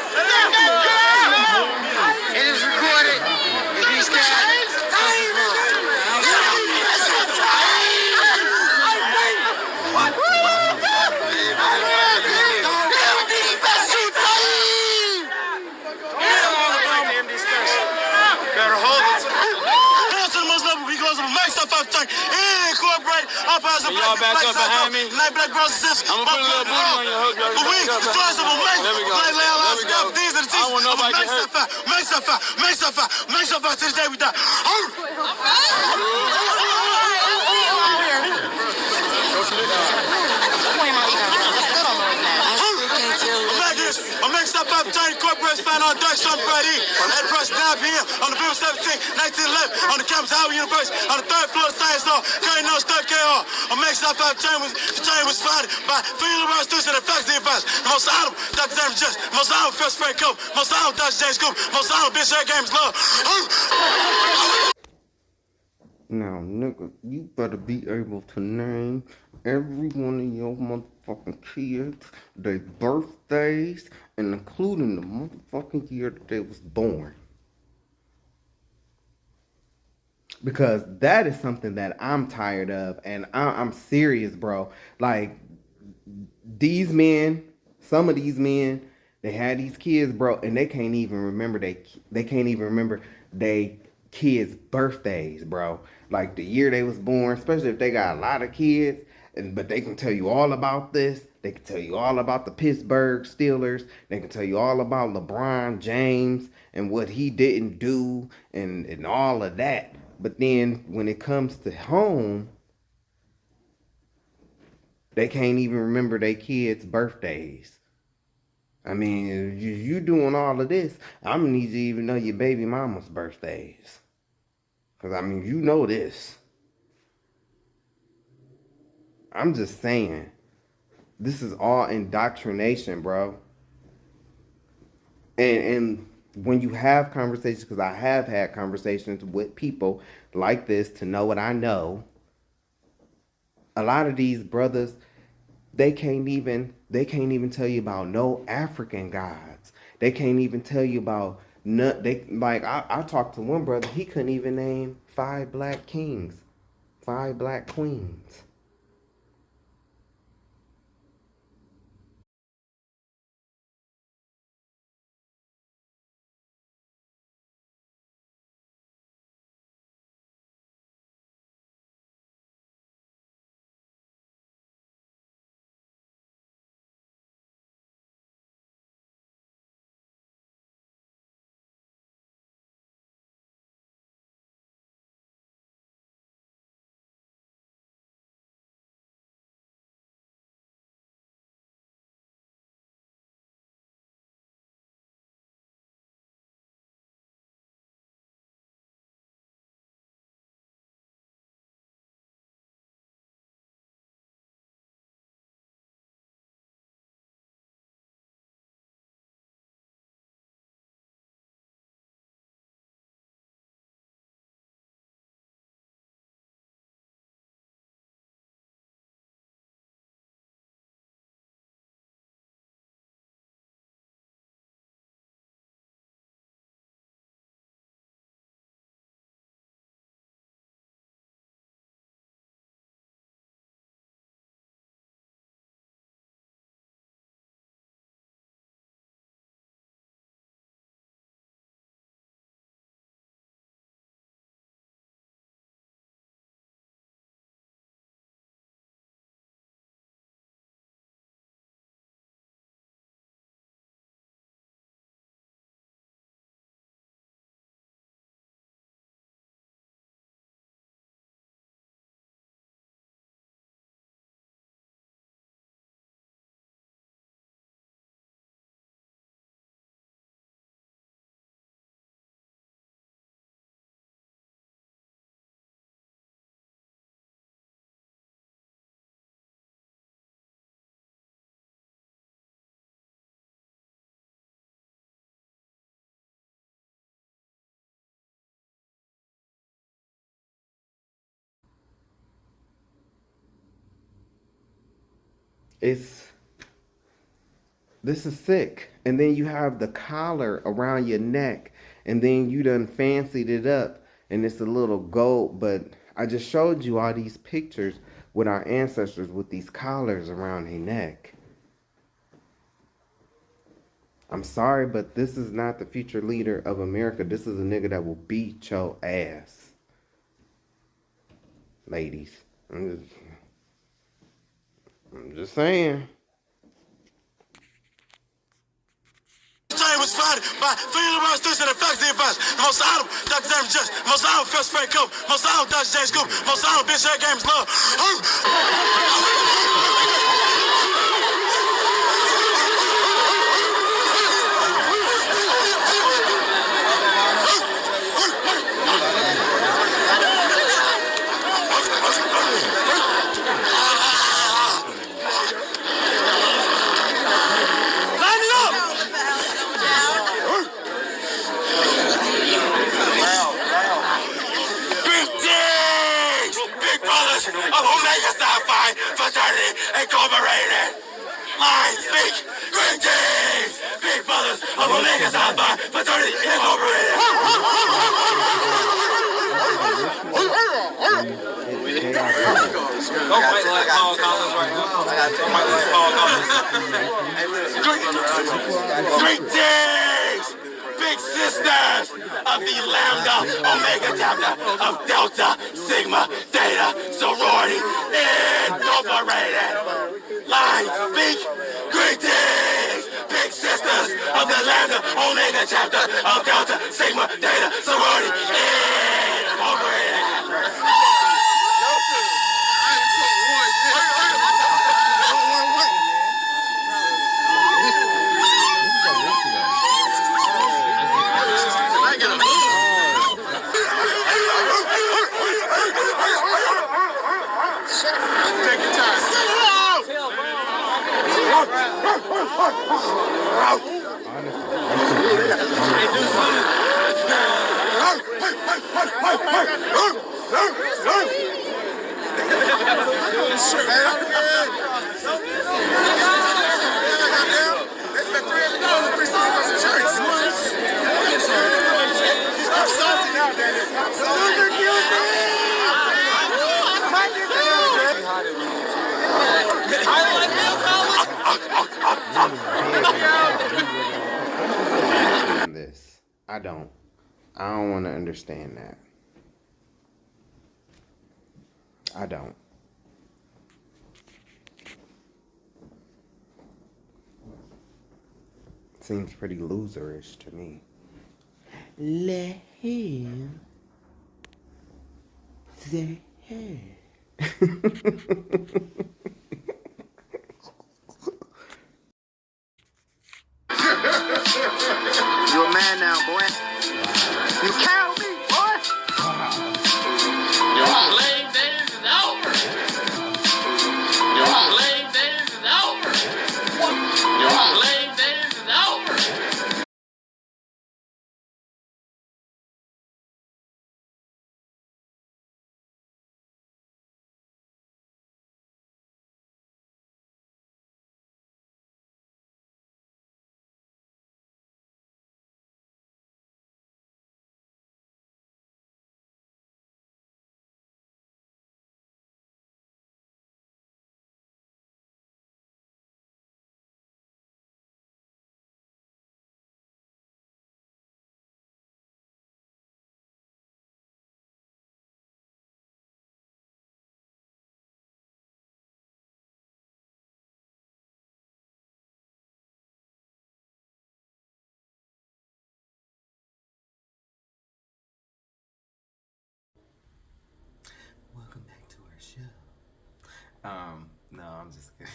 It is recorded. If he's got something wrong. Southside tank, incorporate our positive Y'all back up behind me? black brothers and sisters. I'm gonna put a little booty on your hook. But we, the choice of a make. There we go. Like lay all our There we stuff, go. these are the I don't want nobody make get hurt. make stuff out to the day we die. I'm next up by Johnny Corporation found on Dutch on Friday at Press 9 p.m. on the Bill 17, 1911 on the campus of Howard University on the 3rd floor of Science Hall. Carry no stuff KR. I'm next up by the chain was founded by 3 liberal students and the faculty advisors. The most honorable Dr. James Just, most honorable First Frank Cooper, most honorable Dr. James Cooper, most honorable Bishop Eric Games Love. Now, nigga, you better be able to name every one of your motherfucking kids, their birthdays, and including the motherfucking year that they was born. Because that is something that I'm tired of, and I'm serious, bro. Like, these men, some of these men, they had these kids, bro, and they can't even remember they kids' birthdays, bro. Like the year they was born, especially if they got a lot of kids, but they can tell you all about this. They can tell you all about the Pittsburgh Steelers. They can tell you all about LeBron James and what he didn't do and all of that. But then when it comes to home, they can't even remember their kids' birthdays. I mean, you doing all of this, I'm gonna need you to even know your baby mama's birthdays. Because, I mean, you know this. I'm just saying, this is all indoctrination, bro. And when you have conversations, because I have had conversations with people like this to know what I know, a lot of these brothers, they can't even tell you about no African gods. They can't even tell you about I talked to one brother, he couldn't even name 5 black kings, 5 black queens. This is sick. And then you have the collar around your neck, and then you done fancied it up, and it's a little gold. But I just showed you all these pictures with our ancestors with these collars around their neck. I'm sorry, but this is not the future leader of America. This is a nigga that will beat your ass. ladies. I'm just saying. Time was founded by three liberal students and the faculty advice. The most honorable Dr. David Judge, the most honorable First Frank Cope, most honorable Dr. James Cooper, most honorable Bishop Eric Games Love. Of Omega Psi Fraternity Incorporated. I speak greetings, big brothers of Omega Psi Fraternity Incorporated. Greetings, big sisters of the Lambda Omega chapter of Delta Sigma Theta Sorority Incorporated. I speak greetings, big sisters of the Lambda Omega chapter of Delta Sigma Theta Sorority Incorporated. This. I don't want to understand that. I don't. Seems pretty loserish to me. Let him say hey. You a man now, boy. You count me, boy. Your slave days is over. Your slave days is over. Your slave days is over. Welcome back to our show. No, I'm just kidding.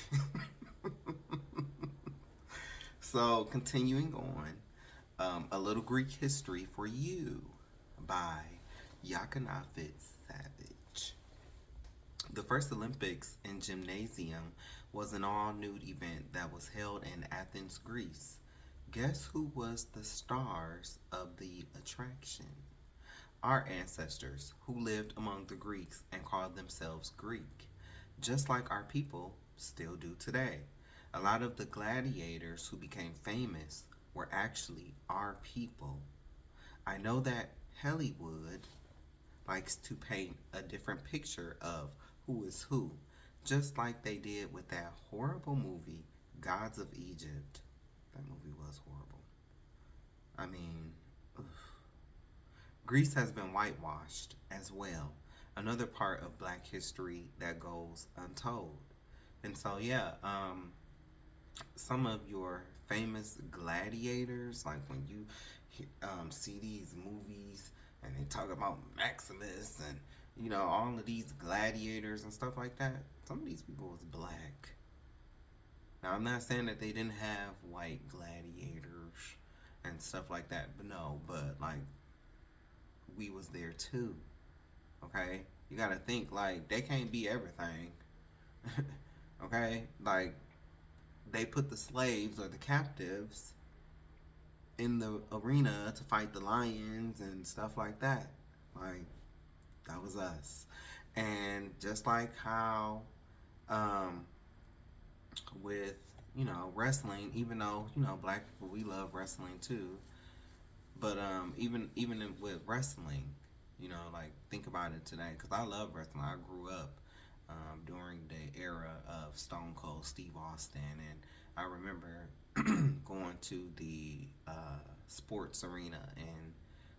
So, continuing on, a little Greek history for you by Yakanafit Savage. The first Olympics in gymnasium was an all-nude event that was held in Athens, Greece. Guess who was the stars of the attraction? Our ancestors, who lived among the Greeks and called themselves Greek, just like our people still do today. A lot of the gladiators who became famous were actually our people. I know that Hollywood likes to paint a different picture of who is who, just like they did with that horrible movie, Gods of Egypt. That movie was horrible. I mean, ugh. Greece has been whitewashed as well. another part of Black history that goes untold. And so, yeah, some of your famous gladiators, like when you see these movies and they talk about Maximus and, you know, all of these gladiators and stuff like that, some of these people was black. Now, I'm not saying that they didn't have white gladiators and stuff like that, but no, but like, we was there too, okay? You gotta think, like, they can't be everything, okay? Like, they put the slaves or the captives in the arena to fight the lions and stuff like that. Like, that was us. And just like how, with, you know, wrestling, even though, you know, black people, we love wrestling too, but even with wrestling, you know, like, think about it today, because I love wrestling. I grew up during the era of Stone Cold Steve Austin, and I remember going to the sports arena in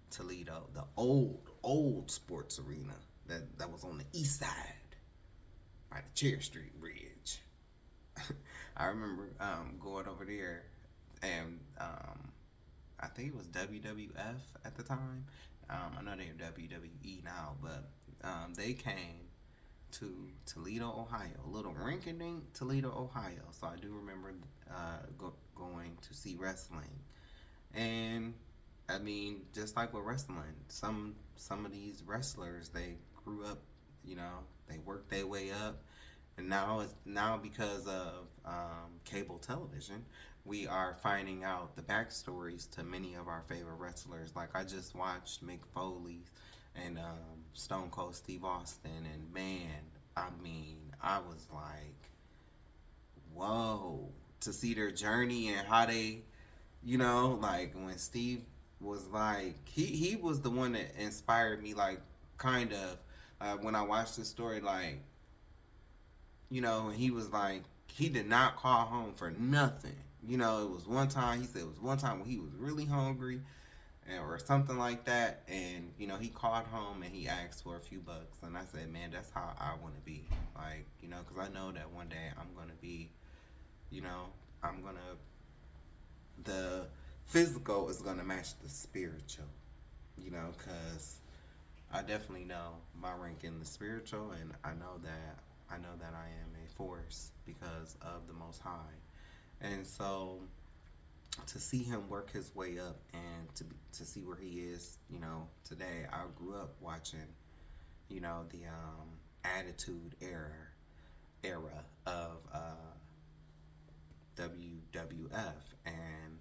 Toledo, the old sports arena that was on the east side by the Cherry Street Bridge. I remember going over there, and I think it was WWF at the time. I know they're WWE now, but they came to Toledo, Ohio, a little rinky-dink Toledo, Ohio. So I do remember going to see wrestling. And I mean, just like with wrestling, some of these wrestlers, they grew up, you know, they worked their way up, and now because of cable television, we are finding out the backstories to many of our favorite wrestlers. Like, I just watched Mick Foley and Stone Cold Steve Austin, and man, I mean, I was like, whoa, to see their journey and how they, you know, like, when Steve was like, he was the one that inspired me, like, kind of, when I watched the story, like, you know, he was like, he did not call home for nothing. You know, it was one time, he said it was one time when he was really hungry, or something like that, and, you know, he called home and he asked for a few bucks, and I said, man, that's how I want to be, like, you know, because I know that one day I'm going to be, you know, the physical is going to match the spiritual, you know, because I definitely know my rank in the spiritual, and I know that I am a force because of the Most High. And so to see him work his way up and to see where he is, you know, today. I grew up watching, you know, the Attitude era of WWF, and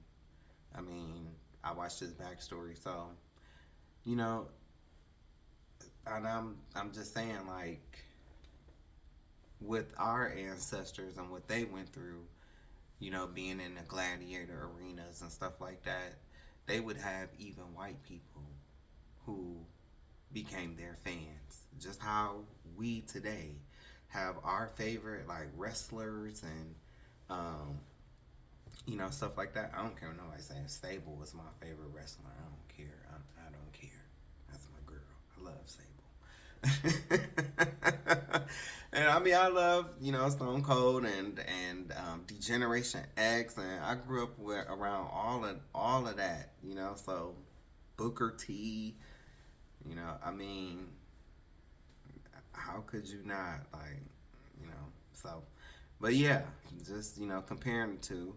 I mean, I watched his backstory, so, you know, and I'm just saying, like, with our ancestors and what they went through, you know, being in the gladiator arenas and stuff like that, they would have even white people who became their fans. Just how we today have our favorite, like, wrestlers and, you know, stuff like that. I don't care what nobody saying Sable is my favorite wrestler. I don't care. I don't care. That's my girl. I love Sable. And I mean, I love, you know, Stone Cold and Degeneration X, and I grew up around all of that, you know. So Booker T, you know, I mean, how could you not, like, you know? So, but yeah, just, you know, comparing the two.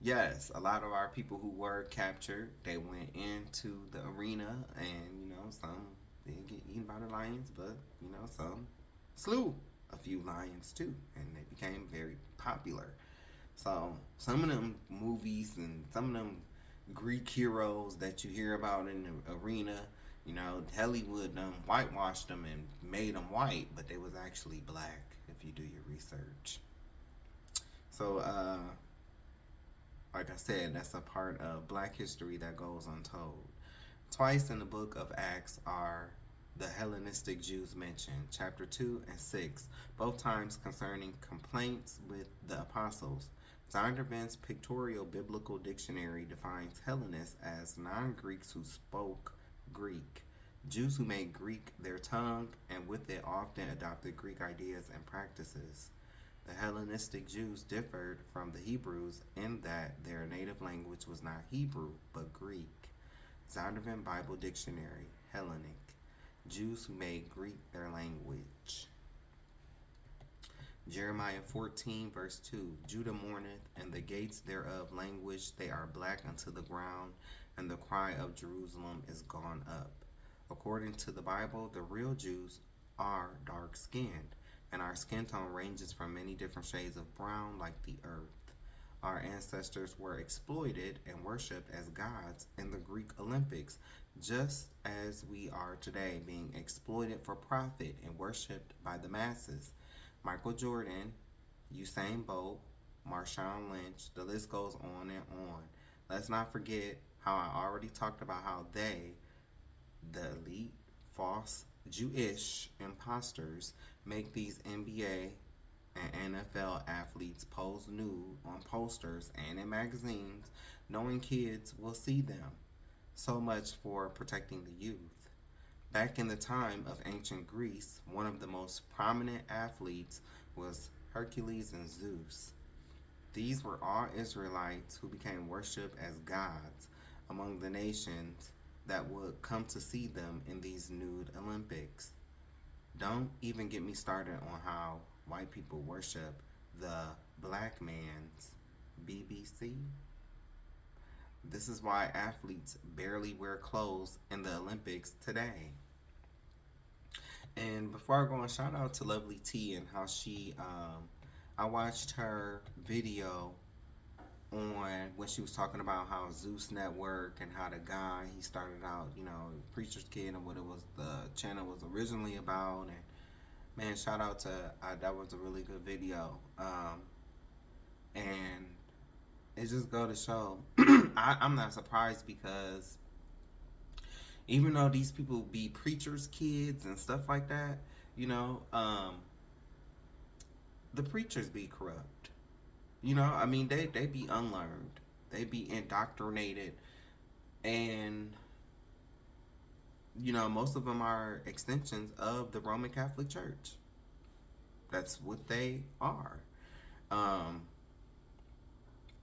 Yes, a lot of our people who were captured, they went into the arena, and, you know, some didn't get eaten by the lions, but, you know, some slew a few lions too, and they became very popular. So some of them movies and some of them Greek heroes that you hear about in the arena, you know, Hollywood whitewashed them and made them white, but they was actually black if you do your research. So like I said, that's a part of black history that goes untold. Twice in the book of Acts are the Hellenistic Jews mentioned, chapter 2 and 6, both times concerning complaints with the apostles. Zondervan's Pictorial Biblical Dictionary defines Hellenists as non-Greeks who spoke Greek. Jews who made Greek their tongue and with it often adopted Greek ideas and practices. The Hellenistic Jews differed from the Hebrews in that their native language was not Hebrew but Greek. Zondervan Bible Dictionary, Hellenic. Jews who made Greek their language. Jeremiah 14, verse 2. Judah mourneth, and the gates thereof languish. They are black unto the ground, and the cry of Jerusalem is gone up. According to the Bible, the real Jews are dark-skinned, and our skin tone ranges from many different shades of brown like the earth. Our ancestors were exploited and worshipped as gods in the Greek Olympics, just as we are today being exploited for profit and worshipped by the masses. Michael Jordan, Usain Bolt, Marshawn Lynch, the list goes on and on. Let's not forget how I already talked about how they, the elite, false Jewish imposters, make these NBA and NFL athletes pose nude on posters and in magazines, knowing kids will see them. So much for protecting the youth. Back in the time of ancient Greece, one of the most prominent athletes was Hercules and Zeus. These were all Israelites who became worshipped as gods among the nations that would come to see them in these nude Olympics. Don't even get me started on how white people worship the black man's BBC. This is why athletes barely wear clothes in the Olympics today. And before I go on, shout out to Lovely T and how she, I watched her video on when she was talking about how Zeus Network and how the guy, he started out, Preacher's Kid and what it was, the channel was originally about. And man, shout out to, that was a really good video. And it just go to show, I'm not surprised because even though these people be preachers' kids and stuff like that, the preachers be corrupt. They be unlearned. They be indoctrinated. And, most of them are extensions of the Roman Catholic Church. That's what they are.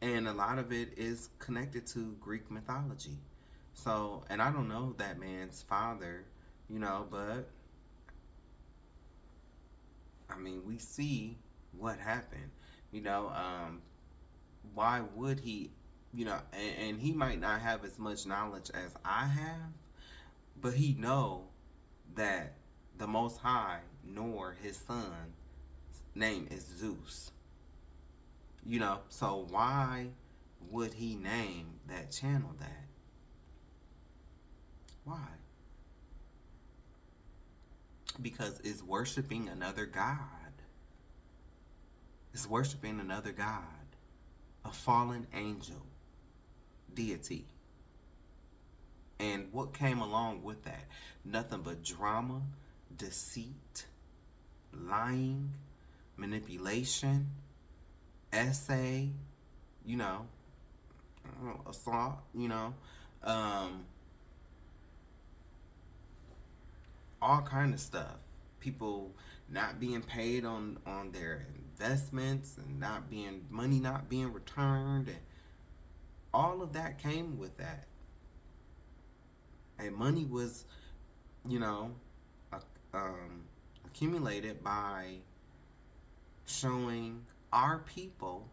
And a lot of it is connected to Greek mythology. So, and I don't know that man's father, but we see what happened. Why would he, and he might not have as much knowledge as I have, but he know that the Most High nor his son's name is Zeus. So why would he name that channel that? Why? Because it's worshiping another God. It's worshiping another God. A fallen angel. Deity. And what came along with that? Nothing but drama, deceit, lying, manipulation, essay, assault, all kind of stuff. People not being paid on their investments and money not being returned, and all of that came with that. And money was, accumulated by showing our people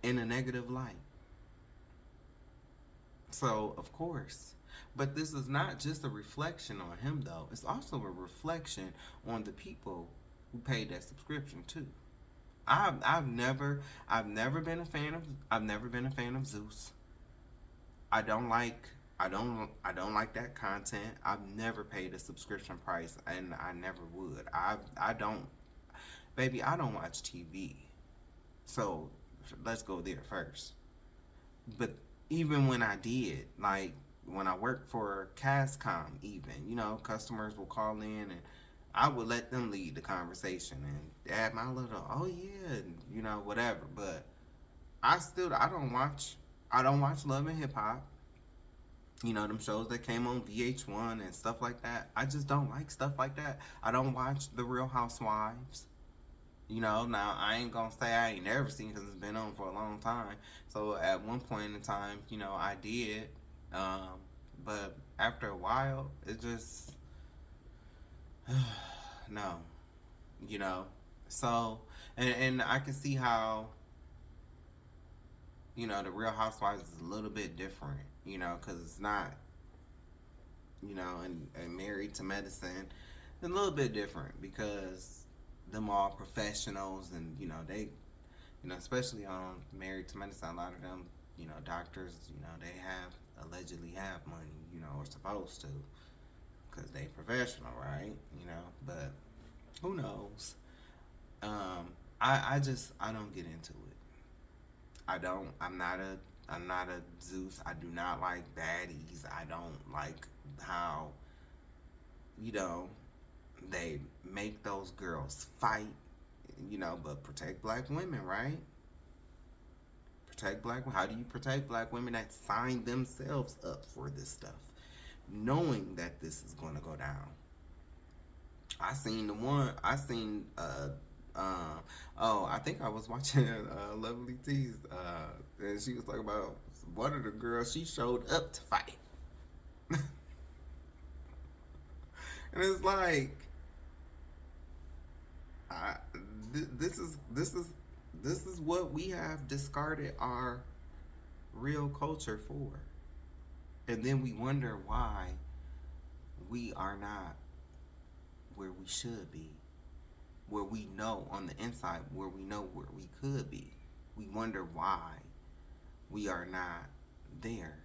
in a negative light. So, of course. But this is not just a reflection on him, though. It's also a reflection on the people who paid that subscription too. I've never been a fan of Zeus. I don't like that content. I've never paid a subscription price, and I never would. I don't watch TV. So let's go there first. But even when I did, like when I worked for Cascom, even, customers will call in and I would let them lead the conversation and add my little, oh yeah, and, whatever. But I don't watch Love and Hip Hop. You know, them shows that came on VH1 and stuff like that. I just don't like stuff like that. I don't watch The Real Housewives. You know, now I ain't gonna say I ain't never seen because it's been on for a long time. So at one point in time, you know, I did. But after a while, it just, no, you know. So, and I can see how, you know, The Real Housewives is a little bit different, you know, because it's not, you know, and Married to Medicine, it's a little bit different because them all professionals and, you know, they, you know, especially on Married to Medicine, a lot of them, you know, doctors, you know, they allegedly have money, you know, or supposed to, because they professional, right? You know, but who knows? I don't get into it. I'm not a Zeus. I do not like baddies. I don't like how, you know, they make those girls fight, you know, but protect black women, right? Protect black women. How do you protect black women that sign themselves up for this stuff, knowing that this is going to go down? I seen I think I was watching Lovely T's, and she was talking about one of the girls, she showed up to fight. And it's like, this is what we have discarded our real culture for. And then we wonder why we are not where we should be, where we know on the inside, where we know where we could be. We wonder why we are not there.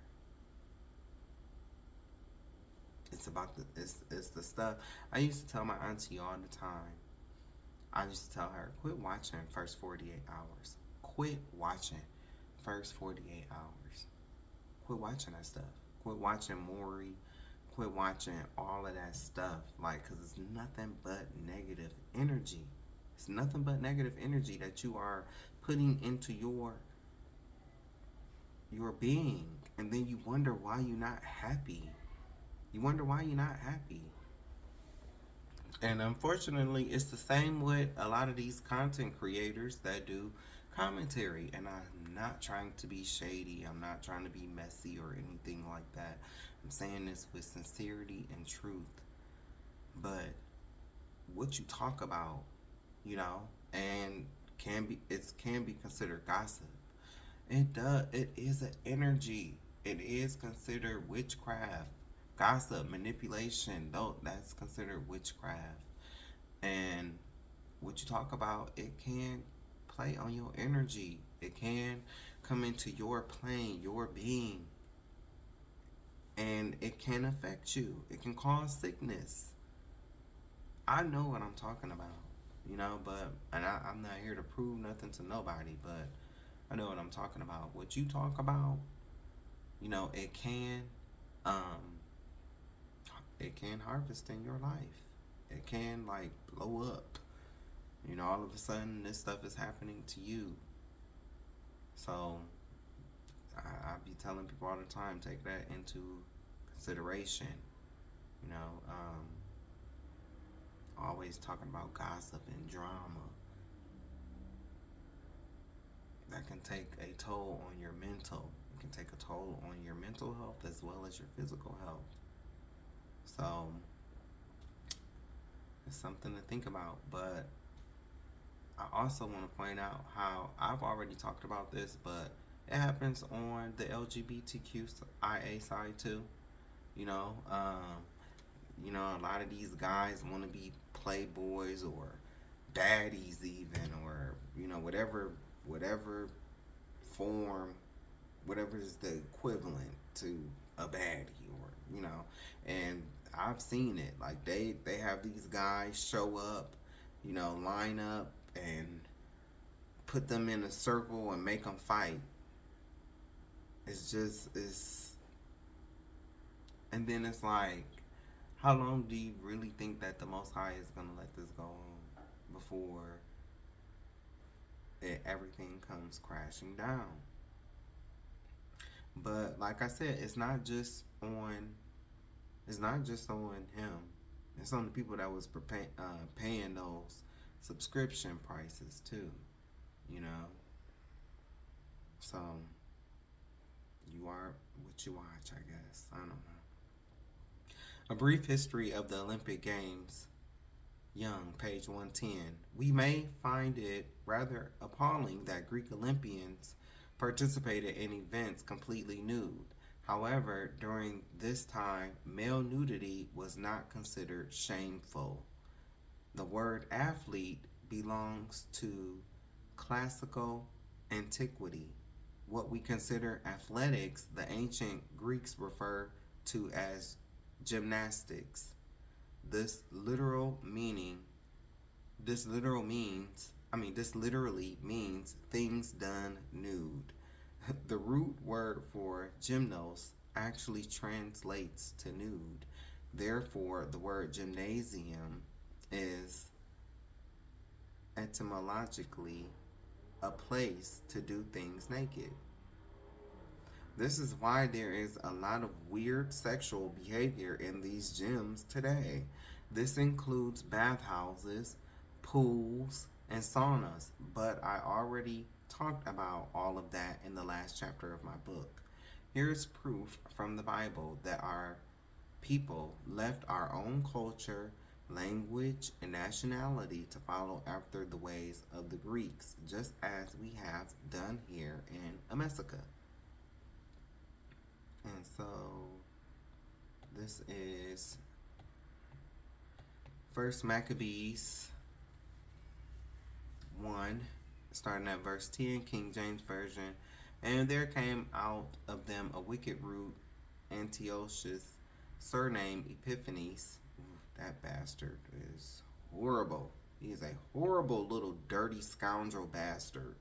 It's about it's the stuff. I used to tell my auntie all the time. I used to tell her, quit watching First 48 Hours. Quit watching First 48 Hours. Quit watching that stuff. Quit watching Maury. Quit watching all of that stuff. Like, because it's nothing but negative energy. It's nothing but negative energy that you are putting into your being. And then you wonder why you're not happy. You wonder why you're not happy. And unfortunately, it's the same with a lot of these content creators that do commentary. And I'm not trying to be shady. I'm not trying to be messy or anything like that. I'm saying this with sincerity and truth. But what you talk about, you know, and can be considered gossip. It is an energy. It is considered witchcraft. Gossip, manipulation, though, that's considered witchcraft. And what you talk about, it can play on your energy. It can come into your plane, your being. And it can affect you. It can cause sickness. I know what I'm talking about, you know, and I'm not here to prove nothing to nobody, but I know what I'm talking about. What you talk about, you know, it can harvest in your life. It can, like, blow up. You know, all of a sudden, this stuff is happening to you. So, I be telling people all the time, take that into consideration. You know, always talking about gossip and drama. That can take a toll on your mental. It can take a toll on your mental health as well as your physical health. So, it's something to think about. But I also want to point out how I've already talked about this, but it happens on the LGBTQIA side too. You know, a lot of these guys want to be playboys or daddies even, or, you know, whatever form, whatever is the equivalent to a baddie, or, you know, and I've seen it. Like, they have these guys show up, you know, line up and put them in a circle and make them fight. And then it's like, how long do you really think that the Most High is going to let this go on before everything comes crashing down? But like I said, it's not just on him. It's on the people that was paying those subscription prices too. You know. So you are what you watch, I guess. I don't know. A brief history of the Olympic Games. Young, page 110. We may find it rather appalling that Greek Olympians participated in events completely nude. However, during this time, male nudity was not considered shameful. The word athlete belongs to classical antiquity. What we consider athletics, the ancient Greeks refer to as gymnastics. This literal meaning this literally means things done nude. The root word for gymnos actually translates to nude. Therefore, the word gymnasium is etymologically a place to do things naked. This is why there is a lot of weird sexual behavior in these gyms today. This includes bathhouses, pools, and saunas, but I already talked about all of that in the last chapter of my book. Here's proof from the Bible that our people left our own culture, language, and nationality to follow after the ways of the Greeks, just as we have done here in America. And so this is First Maccabees 1, starting at verse 10, King James Version. And there came out of them a wicked root, Antiochus, surnamed Epiphanes. That bastard is horrible. He is a horrible little dirty scoundrel bastard.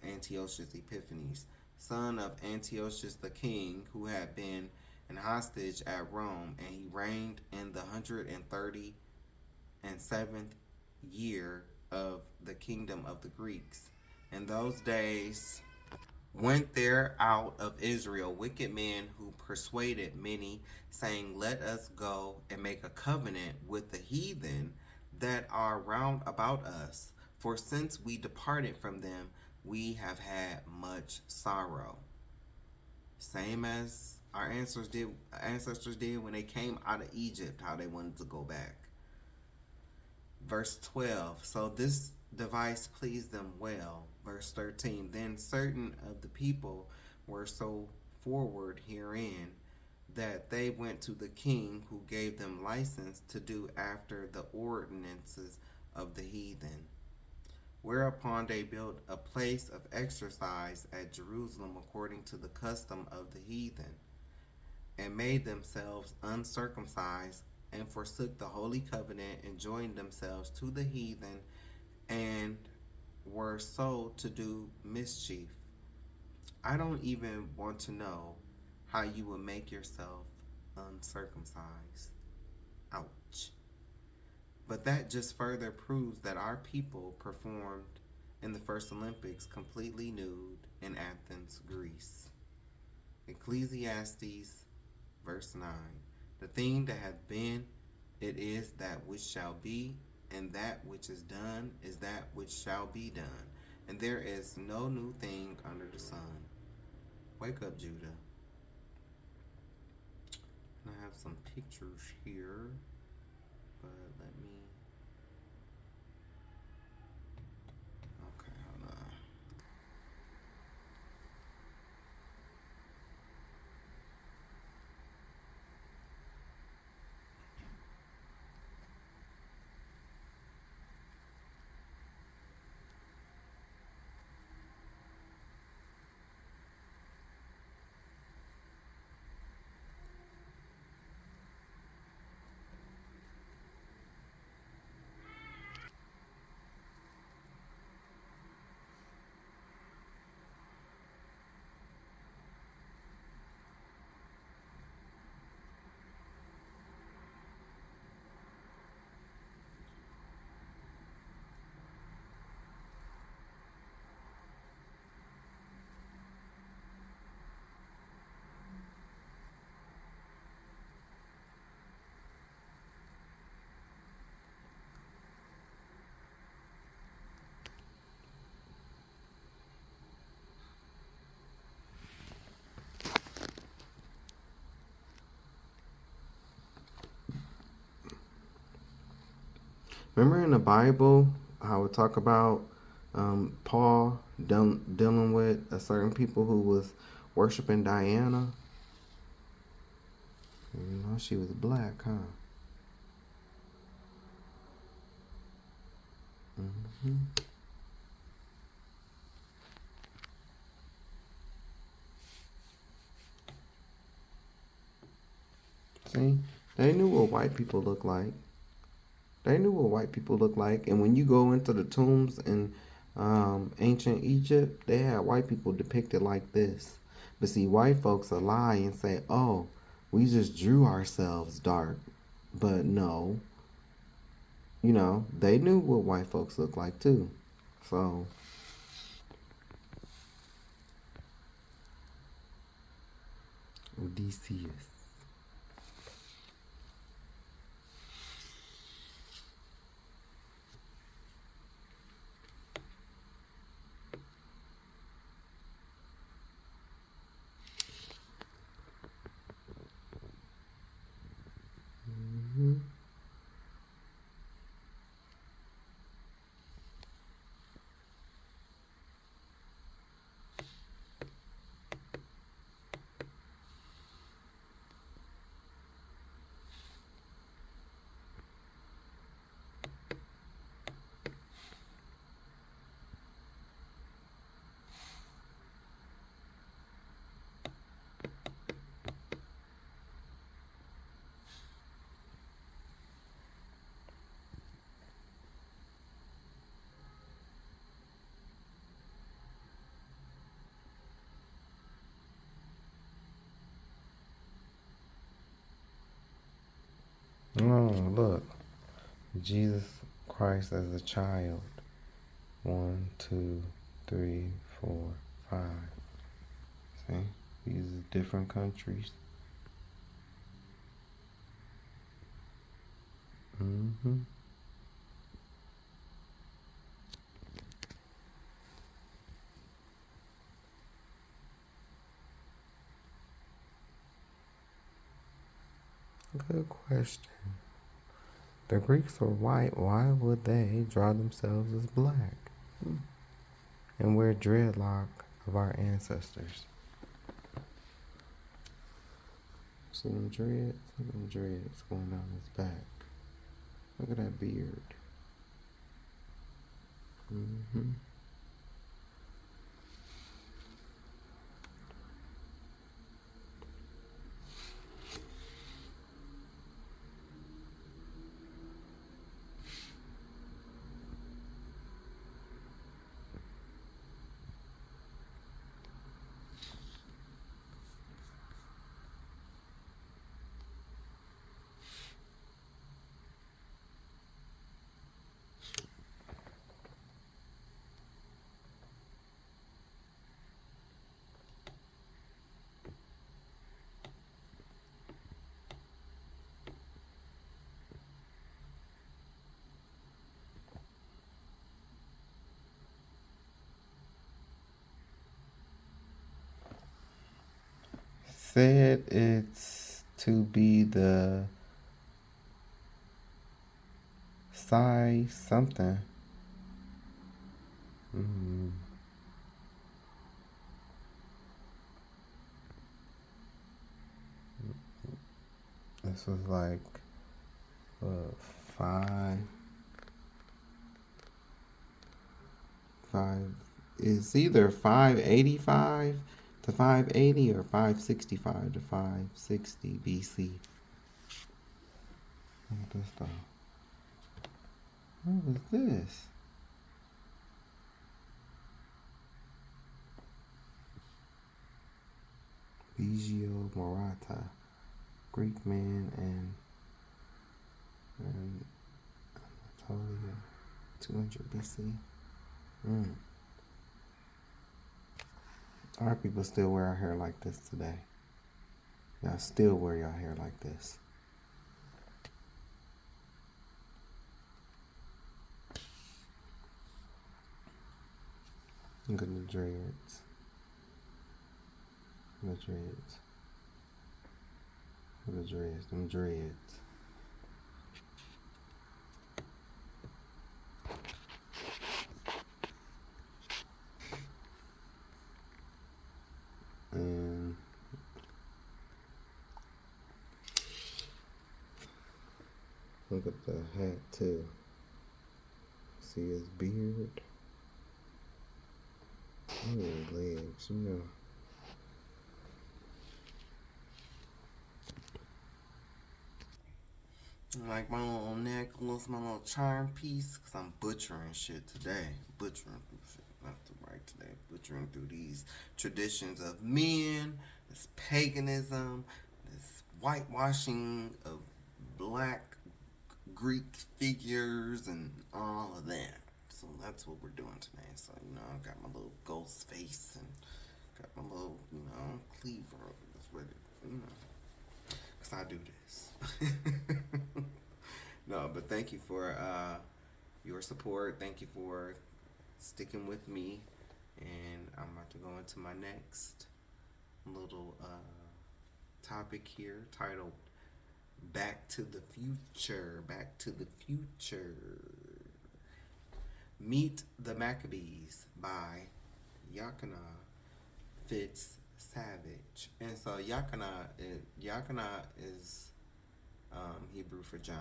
Antiochus Epiphanes, son of Antiochus the king, who had been an hostage at Rome, and he reigned in the 137th year of the kingdom of the Greeks. In those days went there out of Israel wicked men who persuaded many, saying, Let us go and make a covenant with the heathen that are round about us. For since we departed from them, we have had much sorrow. Same as our ancestors did when they came out of Egypt, how they wanted to go back. Verse 12, so this device pleased them well. Verse 13, then certain of the people were so forward herein that they went to the king, who gave them license to do after the ordinances of the heathen. Whereupon they built a place of exercise at Jerusalem according to the custom of the heathen, and made themselves uncircumcised, and forsook the holy covenant, and joined themselves to the heathen, and were sold to do mischief. I don't even want to know how you would make yourself uncircumcised. Ouch. But that just further proves that our people performed in the first Olympics completely nude in Athens, Greece. Ecclesiastes, verse 9. The thing that hath been, it is that which shall be, and that which is done is that which shall be done. And there is no new thing under the sun. Wake up, Judah. And I have some pictures here, but let me... Okay, hold on. Remember in the Bible how it talk about Paul dealing with a certain people who was worshiping Diana? You know, she was black, huh? Mm-hmm. See, they knew what white people look like. They knew what white people look like. And when you go into the tombs in ancient Egypt, they had white people depicted like this. But see, white folks will lie and say, oh, we just drew ourselves dark. But no, you know, they knew what white folks look like too. So, Odysseus. Mm-hmm. Oh, look. Jesus Christ as a child. 1, 2, 3, 4, 5. See? These are different countries. Mm-hmm. Good question. The Greeks were white. Why would they draw themselves as black? And wear dreadlock of our ancestors? See them dreads? Look at them dreads going down his back. Look at that beard. Mm-hmm. Said it's to be the size something. Mm. This was like 5. It's either 585 to 580 or 565 to 560 BC. What this stuff? What was this? Biggio Morata, Greek man and Anatolia, 200 BC. Our people still wear our hair like this today. Y'all still wear your hair like this. Look at the dreads. The dreads. The dreads. Them dreads. Look at the hat too. See his beard? Look at his legs, you know. Like my little necklace, my little charm piece, because I'm butchering shit today. Butchering through shit left to right today. Butchering through these traditions of men, this paganism, this whitewashing of black Greek figures, and all of that. So that's what we're doing today. So, I got my little ghost face and got my little, cleaver. That's what it, because I do this. No, but thank you for your support. Thank you for sticking with me. And I'm about to go into my next little topic here titled Back to the Future. Back to the Future. Meet the Maccabees by Yakana Fitz Savage. And so Yakana is Hebrew for John.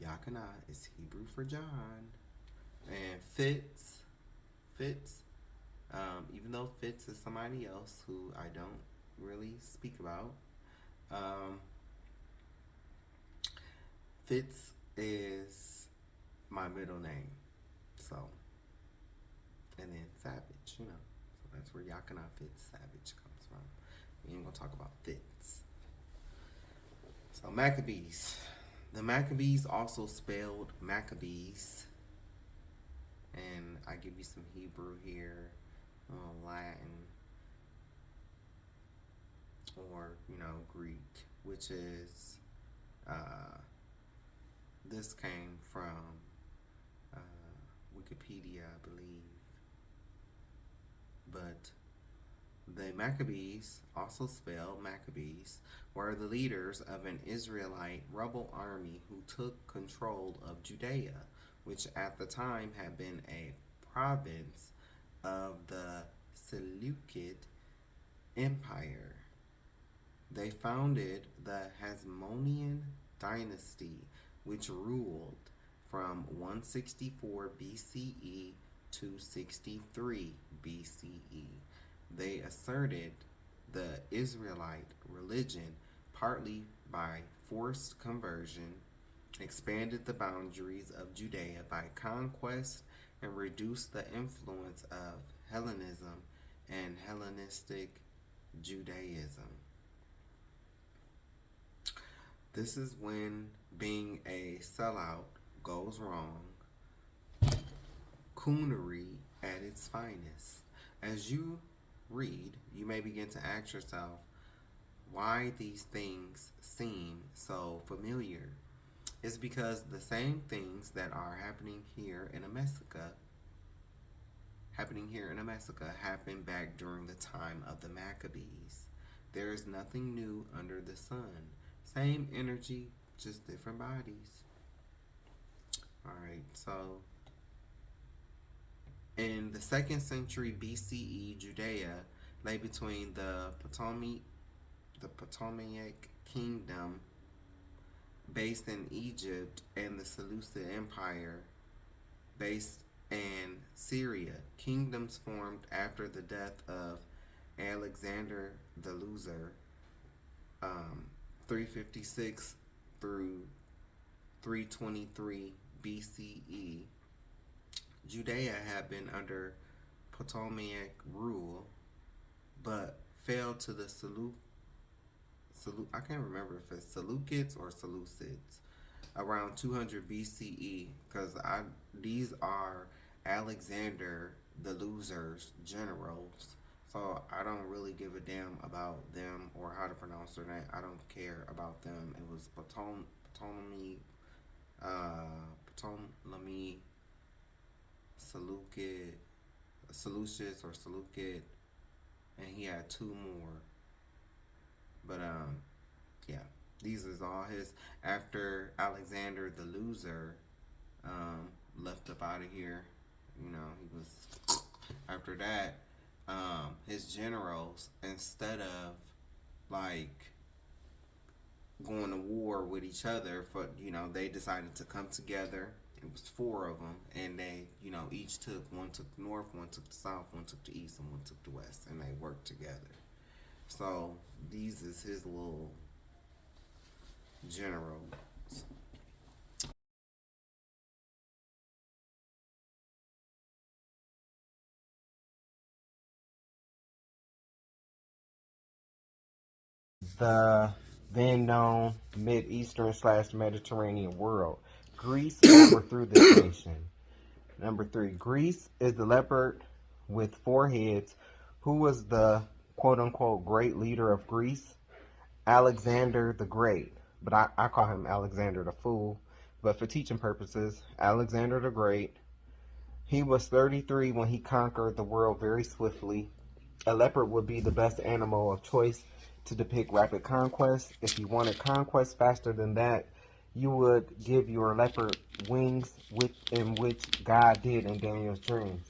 Yakana is Hebrew for John. And Fitz, even though Fitz is somebody else who I don't really speak about, Fitz is my middle name. So, and then Savage, So that's where Yakana Fitz Savage comes from. We ain't gonna talk about Fitz. So Maccabees. The Maccabees, also spelled Maccabees, and I give you some Hebrew here, Latin, or Greek, which is this came from Wikipedia, I believe, but the Maccabees, also spelled Maccabees, were the leaders of an Israelite rebel army who took control of Judea, which at the time had been a province of the Seleucid Empire. They founded the Hasmonean dynasty, which ruled from 164 BCE to 63 BCE. They asserted the Israelite religion partly by forced conversion, expanded the boundaries of Judea by conquest, and reduced the influence of Hellenism and Hellenistic Judaism. This is when being a sellout goes wrong. Coonery at its finest. As you read, you may begin to ask yourself why these things seem so familiar. It's because the same things that are happening here in America happened back during the time of the Maccabees. There is nothing new under the sun. Same energy, just different bodies. Alright, so in the 2nd century BCE, Judea lay between the Ptolemaic kingdom based in Egypt and the Seleucid Empire based in Syria. Kingdoms formed after the death of Alexander the Loser, 356 through 323 BCE. Judea had been under Ptolemaic rule, but fell to the I can't remember if it's Seleucids or Seleucids around 200 BCE, because these are Alexander the Loser's generals. So I don't really give a damn about them or how to pronounce their name. I don't care about them. It was Ptolemy, Seleucus or Seleucid, and he had 2 more. But yeah, these is all his. After Alexander the Loser left up out of here, he was, after that, his generals, instead of like going to war with each other. For they decided to come together. It was four of them, and they each took one took the north, one took the south, one took the east, and one took the west, and they worked together. So these is his little general. The then known Mid-Eastern / Mediterranean world. Greece overthrew this nation. Number 3, Greece is the leopard with 4 heads. Who was the quote-unquote great leader of Greece? Alexander the Great. But I call him Alexander the Fool. But for teaching purposes, Alexander the Great. He was 33 when he conquered the world very swiftly. A leopard would be the best animal of choice to depict rapid conquest. If you wanted conquest faster than that, you would give your leopard wings, in which God did in Daniel's dreams.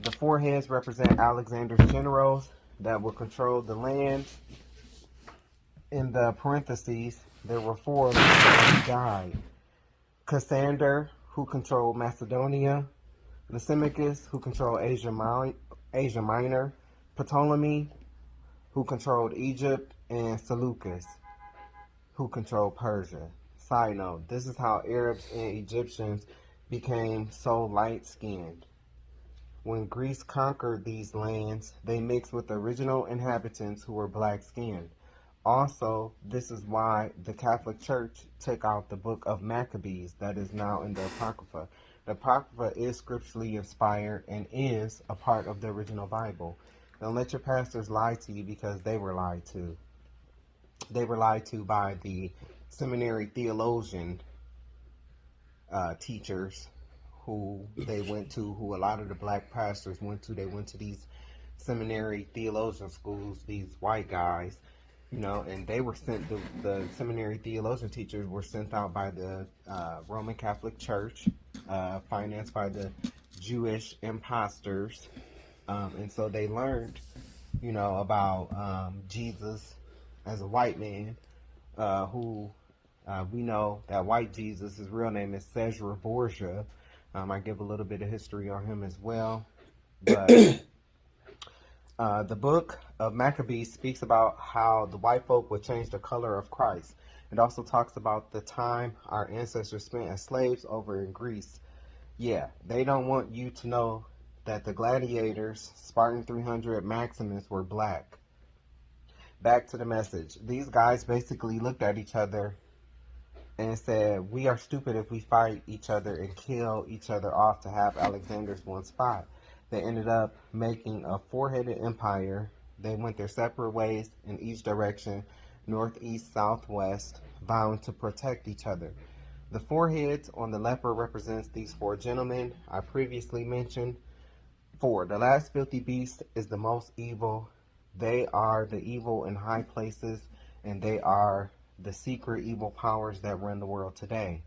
The 4 heads represent Alexander's generals that would control the land. In the parentheses, there were 4 of them who died. Cassander, who controlled Macedonia. Lysimachus, who controlled Asia Minor. Ptolemy, who controlled Egypt, and Seleucus, who controlled Persia. Side note, this is how Arabs and Egyptians became so light-skinned. When Greece conquered these lands, they mixed with the original inhabitants who were black-skinned. Also, this is why the Catholic Church took out the book of Maccabees that is now in the Apocrypha. The Apocrypha is scripturally inspired and is a part of the original Bible. Don't let your pastors lie to you, because they were lied to. They were lied to by the seminary theologian teachers who they went to, who a lot of the black pastors went to. They went to these seminary theologian schools, these white guys, and they were sent, the seminary theologian teachers were sent out by the Roman Catholic Church, financed by the Jewish imposters. And so they learned, about Jesus as a white man, who we know that white Jesus, his real name is Caesar Borgia. I give a little bit of history on him as well. But the book of Maccabees speaks about how the white folk would change the color of Christ. It also talks about the time our ancestors spent as slaves over in Greece. Yeah, they don't want you to know that the gladiators, Spartan 300, Maximus, were black. Back to the message. These guys basically looked at each other and said, we are stupid if we fight each other and kill each other off to have Alexander's one spot. They ended up making a 4-headed empire. They went their separate ways in each direction, northeast, southwest, bound to protect each other. The 4 heads on the leopard represents these 4 gentlemen I previously mentioned. 4. The last filthy beast is the most evil. They are the evil in high places, and they are the secret evil powers that run the world today.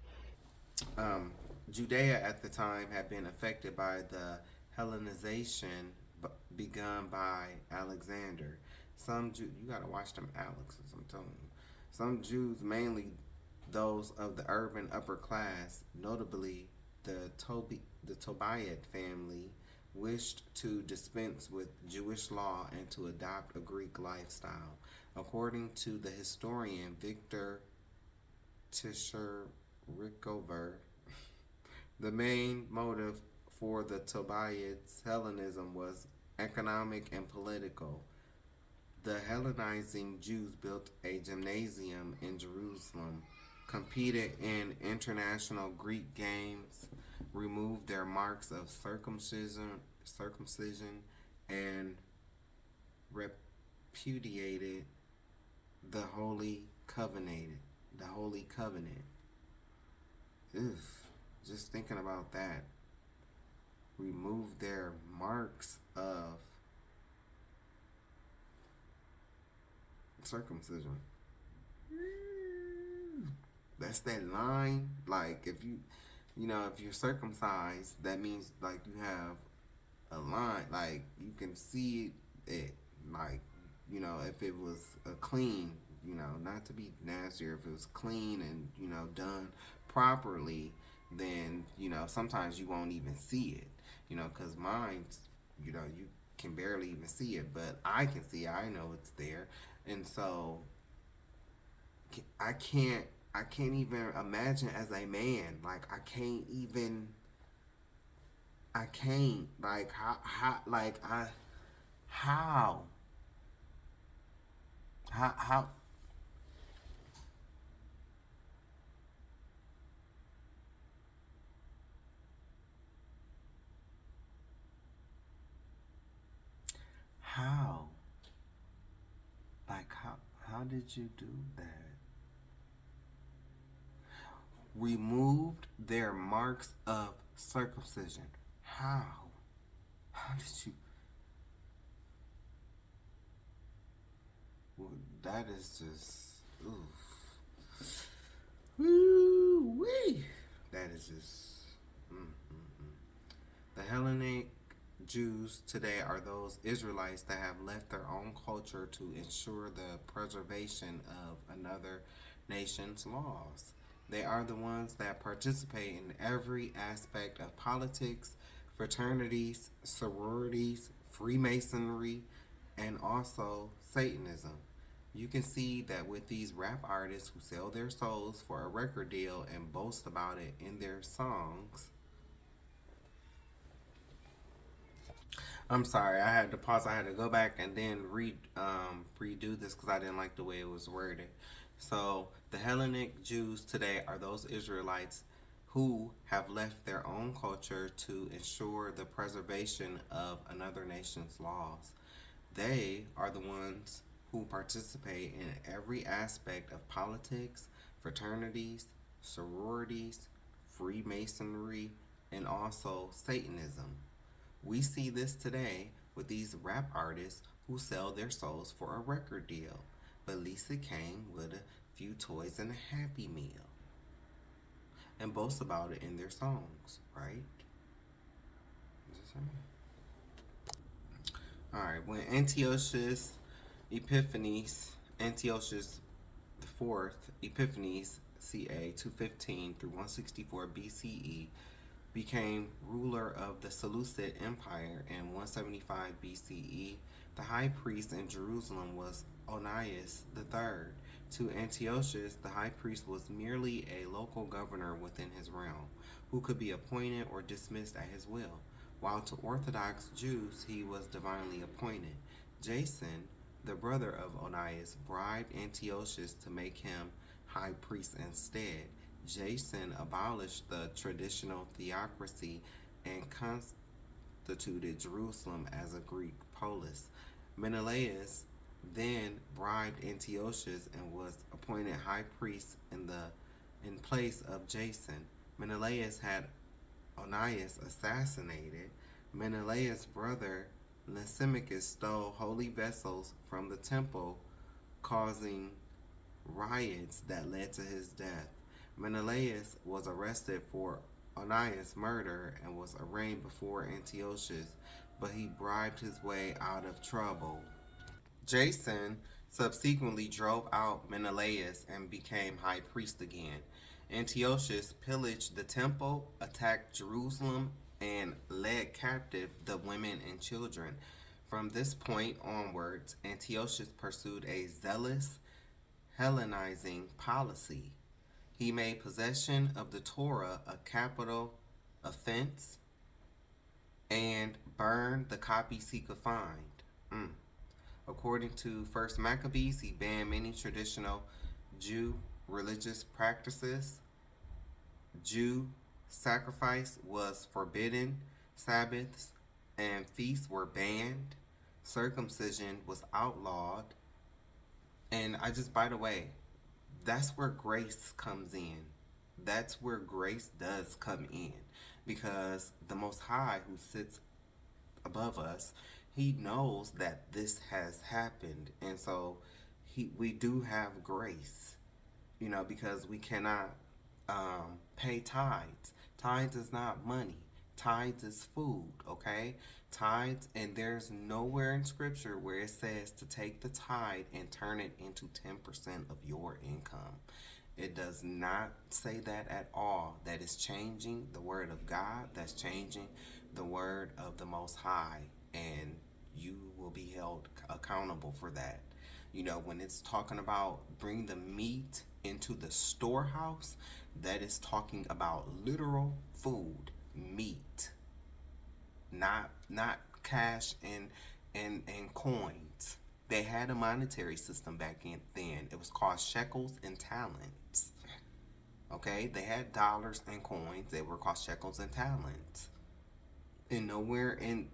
Judea at the time had been affected by the Hellenization begun by Alexander. You gotta watch them Alexes, I'm telling you. Some Jews, mainly those of the urban upper class, notably the Tobiite family, wished to dispense with Jewish law and to adopt a Greek lifestyle. According to the historian Victor Tischerikover, the main motive for the Tobiites' Hellenism was economic and political. The Hellenizing Jews built a gymnasium in Jerusalem, competed in international Greek games, removed their marks of circumcision, and repudiated the Holy Covenant. Oof, just thinking about that. Remove their marks of circumcision. That's that line. Like, if you're circumcised, that means like you have a line. Like, you can see it. Like, if it was a clean, not to be nasty, or if it was clean and, done properly, then, sometimes you won't even see it, because mine, you can barely even see it, but I can see it. I know it's there. And so I can't even imagine as a man, like, I can't, like, how, how, like, how did you do that? Removed their marks of circumcision. How? How did you? Well, that is just, oof. Woo-wee. That is just, The Hellenic Jews today are those Israelites that have left their own culture to ensure the preservation of another nation's laws. They are the ones that participate in every aspect of politics, fraternities, sororities, Freemasonry, and also Satanism. You can see that with these rap artists who sell their souls for a record deal and boast about it in their songs. I'm sorry, I had to pause. I had to go back and then redo this because I didn't like the way it was worded. So, the Hellenic Jews today are those Israelites who have left their own culture to ensure the preservation of another nation's laws. They are the ones who participate in every aspect of politics, fraternities, sororities, Freemasonry, and also Satanism. We see this today with these rap artists who sell their souls for a record deal, but Lisa came with a few toys and a Happy Meal and boast about it in their songs, right? Alright, when Antiochus the Fourth Epiphanes, ca. 215 through 164 BCE, became ruler of the Seleucid Empire in 175 BCE, the high priest in Jerusalem was Onias III. To Antiochus, the high priest was merely a local governor within his realm, who could be appointed or dismissed at his will, while to Orthodox Jews he was divinely appointed. Jason, the brother of Onias, bribed Antiochus to make him high priest instead. Jason abolished the traditional theocracy and constituted Jerusalem as a Greek polis. Menelaus then bribed Antiochus and was appointed high priest in place of Jason. Menelaus had Onias assassinated. Menelaus' brother Lysimachus stole holy vessels from the temple, causing riots that led to his death. Menelaus was arrested for Onias' murder and was arraigned before Antiochus, but he bribed his way out of trouble. Jason subsequently drove out Menelaus and became high priest again. Antiochus pillaged the temple, attacked Jerusalem, and led captive the women and children. From this point onwards, Antiochus pursued a zealous Hellenizing policy. He made possession of the Torah a capital offense and burned the copies he could find. According to 1 Maccabees, he banned many traditional Jew religious practices. Jew sacrifice was forbidden. Sabbaths and feasts were banned. Circumcision was outlawed. And by the way, that's where grace comes in. That's where grace does come in. Because the Most High, who sits above us, he knows that this has happened. And so we do have grace, because we cannot pay tithes. Tithes is not money. Tithes is food, okay? Tithes, and there's nowhere in scripture where it says to take the tithe and turn it into 10% of your income. It does not say that at all. That is changing the word of God. That's changing the word of the Most High. And you will be held accountable for that. You know, when it's talking about bring the meat into the storehouse, that is talking about literal food, meat. Not cash and coins. They had a monetary system back then. It was called shekels and talents. Okay, they had dollars and coins. They were called shekels and talents. And nowhere in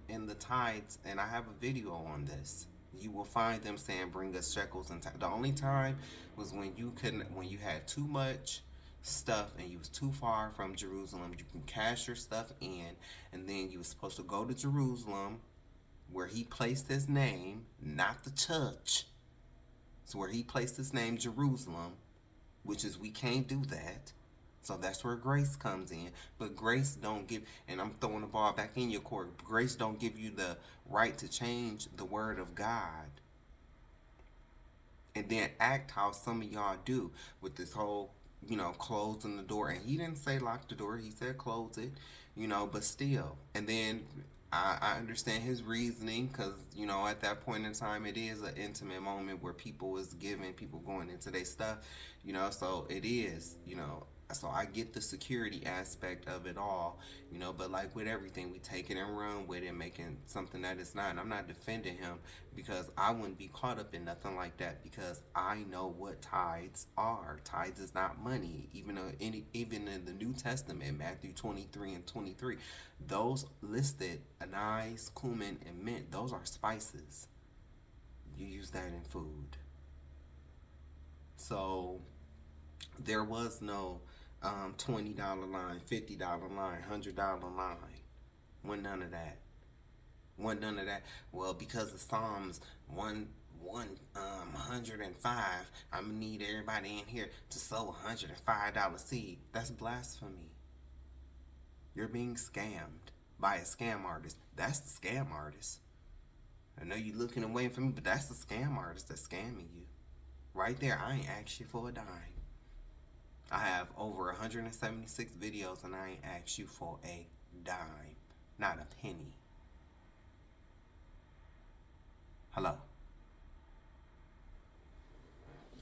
the tithes, and I have a video on this, you will find them saying bring us shekels and talents. The only time was when you had too much stuff and you was too far from Jerusalem. You can cash your stuff in, and then you was supposed to go to Jerusalem, where he placed his name, not the church. So where he placed his name, Jerusalem, which is we can't do that. So that's where grace comes in. But grace don't give, and I'm throwing the ball back in your court, grace don't give you the right to change the word of God and then act how some of y'all do with this whole, closing the door. And he didn't say lock the door, he said close it, but still. And then I understand his reasoning, because, at that point in time, it is an intimate moment where people is giving, people going into their stuff, so it is, so I get the security aspect of it all, but like with everything, we take it and run with it, making something that it's not. And I'm not defending him, because I wouldn't be caught up in nothing like that, because I know what tithes are. Tithes is not money. Even in the New Testament, Matthew 23 and 23, those listed anise, cumin, and mint, those are spices. You use that in food. So there was no $20 line, $50 line, $100 line. Wasn't none of that. Well, because of Psalms 105, I'm gonna need everybody in here to sow $105 seed. That's blasphemy. You're being scammed by a scam artist. That's the scam artist. I know you're looking away from me, but that's the scam artist that's scamming you. Right there, I ain't asked you for a dime. I have over 176 videos, and I ain't asked you for a dime. Not a penny. Hello.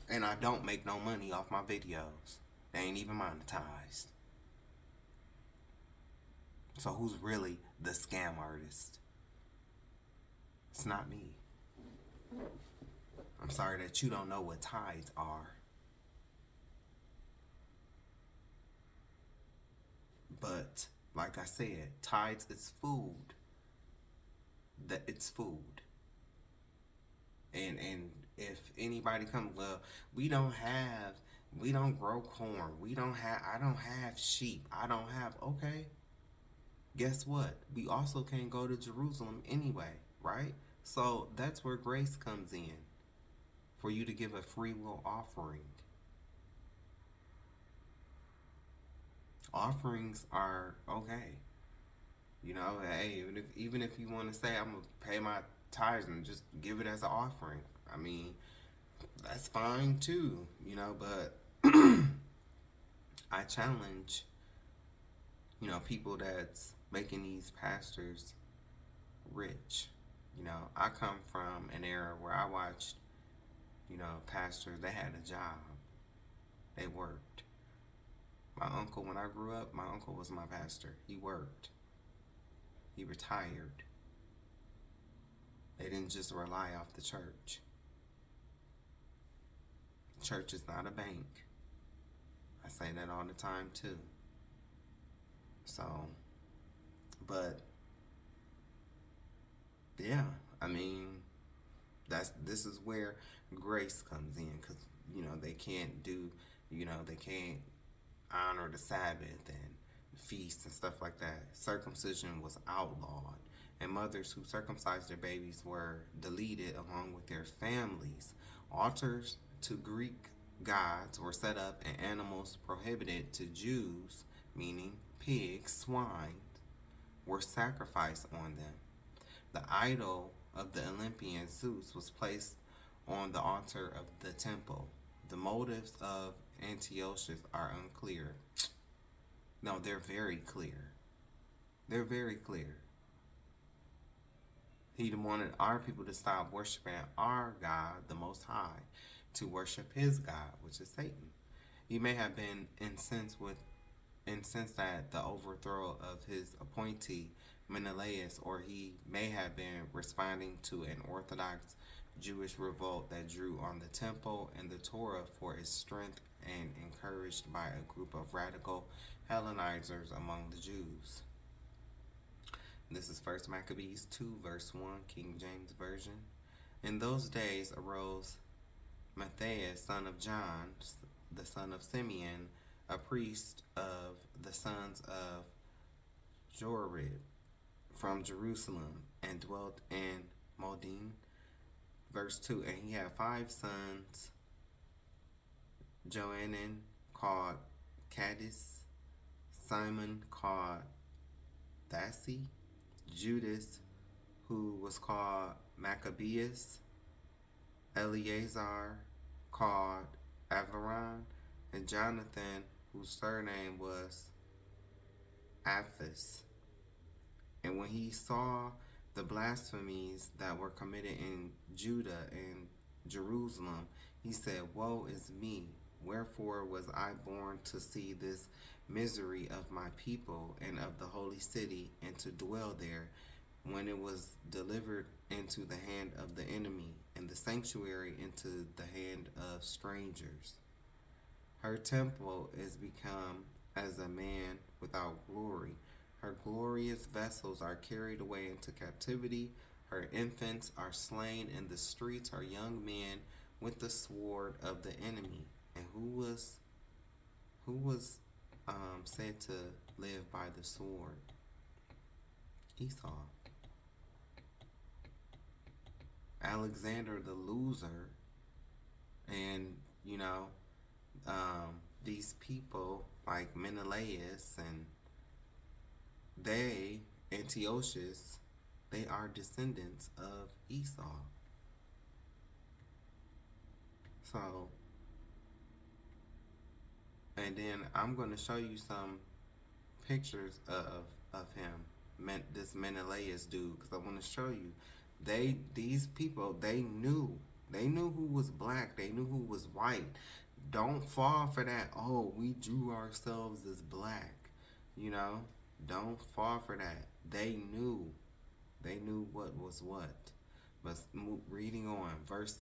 And I don't make no money off my videos. They ain't even monetized. So who's really the scam artist? It's not me. I'm sorry that you don't know what tithes are. But, like I said, tithes is food. It's food. And if anybody comes, well, we don't grow corn. I don't have sheep. Okay. Guess what? We also can't go to Jerusalem anyway, right? So that's where grace comes in. For you to give a free will offering. Offerings are okay. Hey, even if you want to say I'm going to pay my tithes and just give it as an offering, I mean, that's fine too, but I challenge, people that's making these pastors rich. I come from an era where I watched, pastors, they had a job. They worked. My uncle, when I grew up, my uncle was my pastor. He worked. He retired. They didn't just rely off the church. Church is not a bank. I say that all the time too. So, but yeah, I mean, this is where grace comes in, because they can't do, they can't honor the Sabbath and feasts and stuff like that. Circumcision was outlawed, and mothers who circumcised their babies were deleted along with their families. Altars to Greek gods were set up, and animals prohibited to Jews, meaning pigs, swine, were sacrificed on them. The idol of the Olympian Zeus was placed on the altar of the temple. The motives of Antiochus are unclear. No, they're very clear. They're very clear. He wanted our people to stop worshiping our God, the Most High, to worship his God, which is Satan. He may have been incensed at the overthrow of his appointee Menelaus, or he may have been responding to an Orthodox Jewish revolt that drew on the temple and the Torah for its strength and encouraged by a group of radical Hellenizers among the Jews. This is 1 Maccabees 2, verse 1, King James Version. In those days arose Matthias, son of John, the son of Simeon, a priest of the sons of Joarib, from Jerusalem, and dwelt in Modin. Verse 2, and he had 5 sons, Joanan called Cadiz, Simon called Thassi, Judas, who was called Maccabeus, Eleazar, called Avaran, and Jonathan, whose surname was Aphis. And when he saw the blasphemies that were committed in Judah and Jerusalem, he said, woe is me, wherefore was I born to see this misery of my people and of the holy city, and to dwell there, when it was delivered into the hand of the enemy, and the sanctuary into the hand of strangers. Her temple is become as a man without glory. Her glorious vessels are carried away into captivity. Her infants are slain in the streets, her young men with the sword of the enemy. And who was said to live by the sword? Esau. Alexander the loser, and these people like Menelaus and Antiochus, they are descendants of Esau. So, and then I'm going to show you some pictures of him, this Menelaus dude, because I want to show you. These people, they knew who was black, they knew who was white. Don't fall for that. Oh, we drew ourselves as black. Don't fall for that. They knew what was what. But reading on, verse.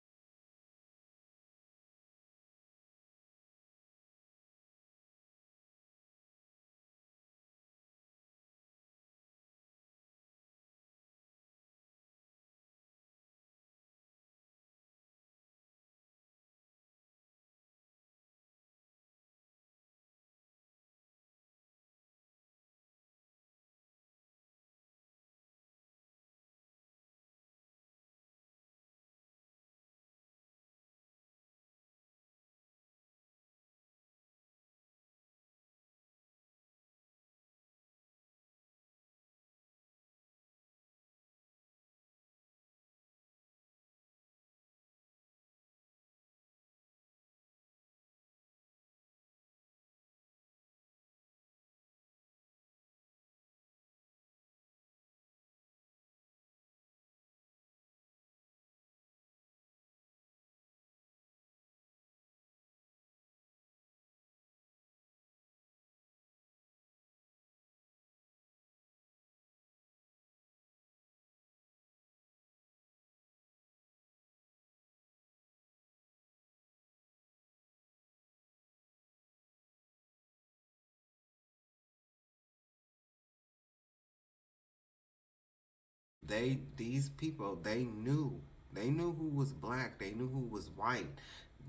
These people, they knew who was black, they knew who was white.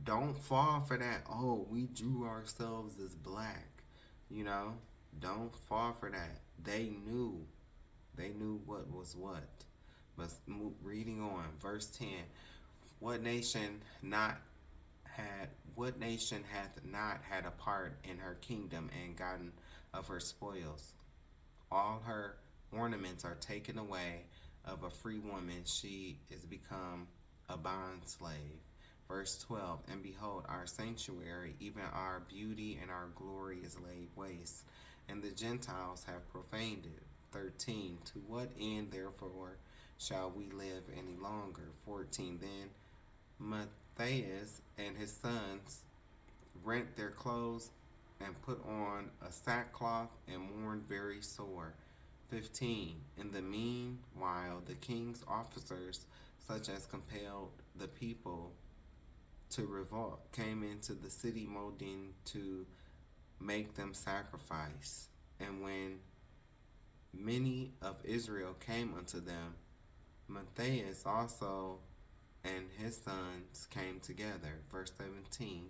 Don't fall for that. Oh, we drew ourselves as black. Don't fall for that. They knew what was what. But reading on, verse 10, what nation hath not had a part in her kingdom and gotten of her spoils? All her ornaments are taken away of a free woman, she is become a bond slave. Verse 12, and behold, our sanctuary, even our beauty and our glory is laid waste, and the Gentiles have profaned it. 13, to what end therefore shall we live any longer? 14, then Matthias and his sons rent their clothes and put on a sackcloth and mourned very sore. 15, in the meanwhile the king's officers, such as compelled the people to revolt, came into the city Modin to make them sacrifice. And when many of Israel came unto them, Matthias also and his sons came together. Verse 17,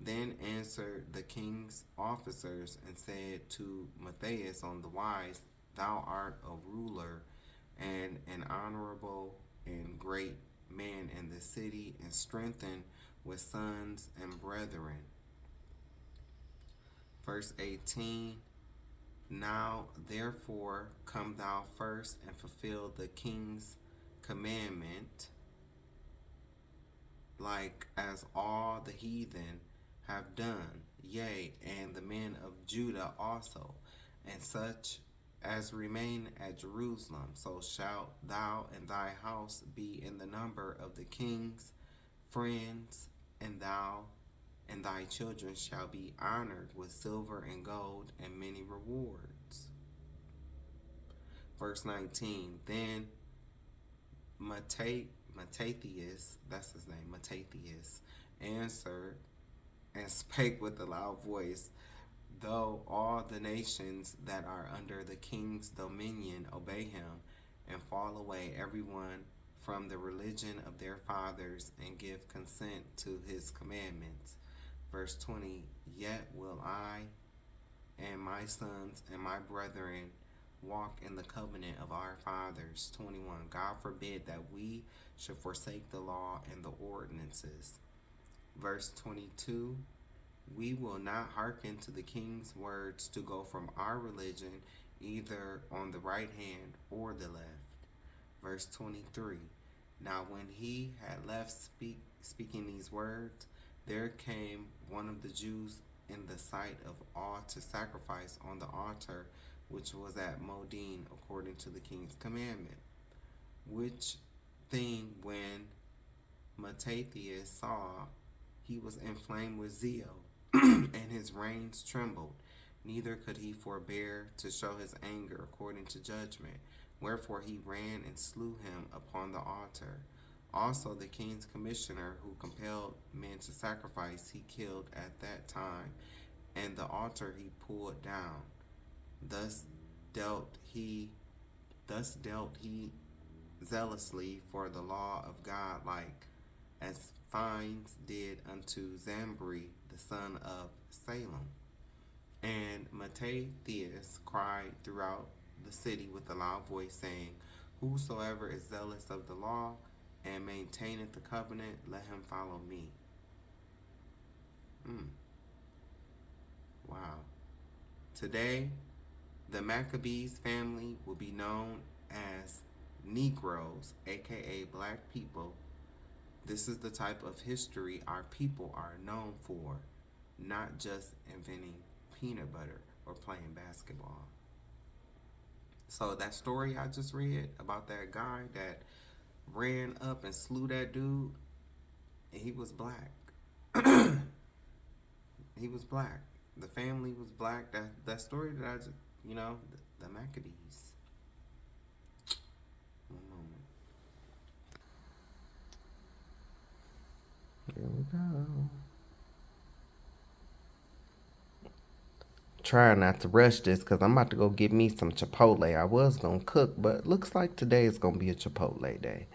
then answered the king's officers and said to Matthias on the wise, thou art a ruler and an honorable and great man in the city, and strengthened with sons and brethren. Verse 18, now therefore come thou first and fulfill the king's commandment, like as all the heathen have done, yea, and the men of Judah also, and such as remain at Jerusalem. So shalt thou and thy house be in the number of the king's friends, and thou and thy children shall be honored with silver and gold and many rewards. Verse 19, then Matthias, that's his name, Matthias, answered and spake with a loud voice, though all the nations that are under the king's dominion obey him, and fall away everyone from the religion of their fathers, and give consent to his commandments. Verse 20, yet will I and my sons and my brethren walk in the covenant of our fathers. 21, God forbid that we should forsake the law and the ordinances. Verse 22, we will not hearken to the king's words to go from our religion either on the right hand or the left. Verse 23, now when he had left speaking these words, there came one of the Jews in the sight of all to sacrifice on the altar which was at Modin according to the king's commandment. Which thing when Matthias saw, he was inflamed with zeal, and his reins trembled, neither could he forbear to show his anger according to judgment. Wherefore he ran and slew him upon the altar. Also the king's commissioner, who compelled men to sacrifice, he killed at that time, and the altar he pulled down. Thus dealt he zealously for the law of God, like as Phines did unto Zambri the son of Salem. And Matthias cried throughout the city with a loud voice, saying, whosoever is zealous of the law and maintaineth the covenant, let him follow me. Wow. Today, the Maccabees family will be known as Negros, aka black people. This is the type of history our people are known for, not just inventing peanut butter or playing basketball. So that story I just read about that guy that ran up and slew that dude, he was black. He was black. The family was black. That story that I just, the Maccabees. One moment. Here we go. Try not to rush this because I'm about to go get me some Chipotle. I was going to cook, but looks like today is going to be a Chipotle day.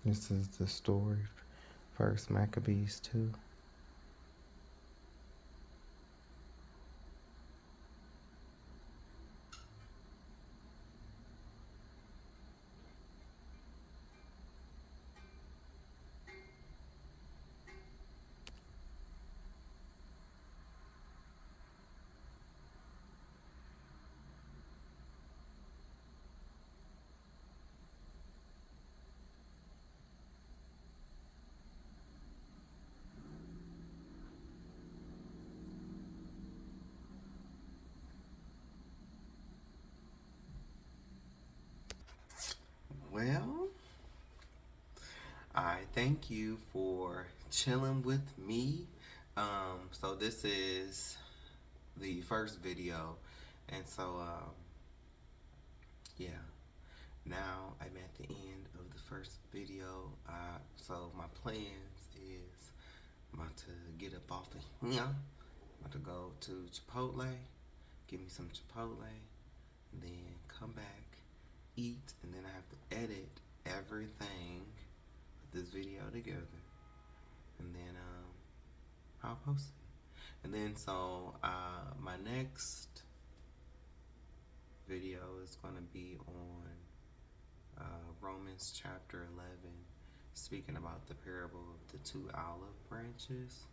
This is the story. First Maccabees 2. Well, I thank you for chilling with me. So this is the first video, and so yeah. Now I'm at the end of the first video. So my plans is I'm about to get up off of here. I'm about to go to Chipotle, get me some Chipotle, and then come back, eat, and then I have to edit everything, put this video together, and then I'll post it. And then so my next video is gonna be on Romans chapter 11, speaking about the parable of the 2 olive branches,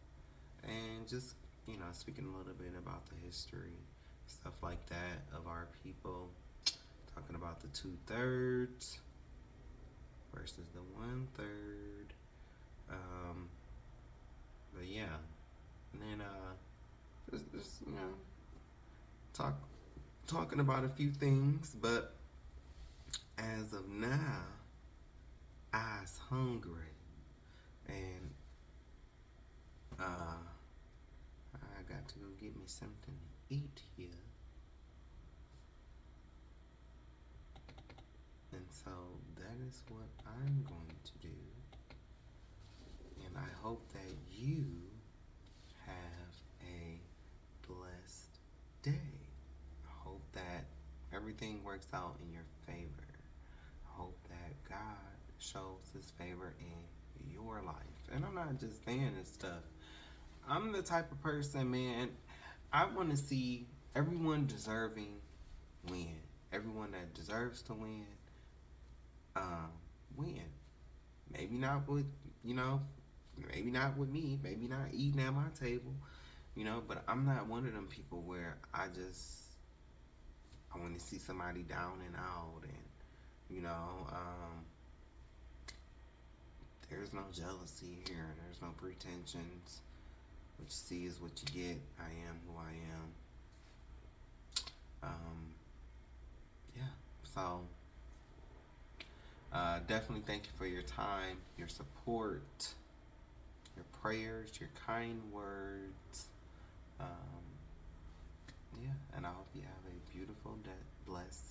and just, speaking a little bit about the history, stuff like that of our people, talking about the 2/3 versus the 1/3. But yeah, and then just talking about a few things, but as of now, I's hungry, and I got to go get me something to eat here. And so that is what I'm going to do. And I hope that you have a blessed day. I hope that everything works out in your favor. I hope that God shows his favor in your life. And I'm not just saying this stuff. I'm the type of person, man, I want to see everyone deserving win. Everyone that deserves to win, win. Maybe not with, maybe not with me. Maybe not eating at my table, but I'm not one of them people where I want to see somebody down and out, and, there's no jealousy here. There's no pretensions. What you see is what you get. I am who I am. Yeah. So, definitely thank you for your time, your support, your prayers, your kind words. Yeah. And I hope you have a beautiful, blessed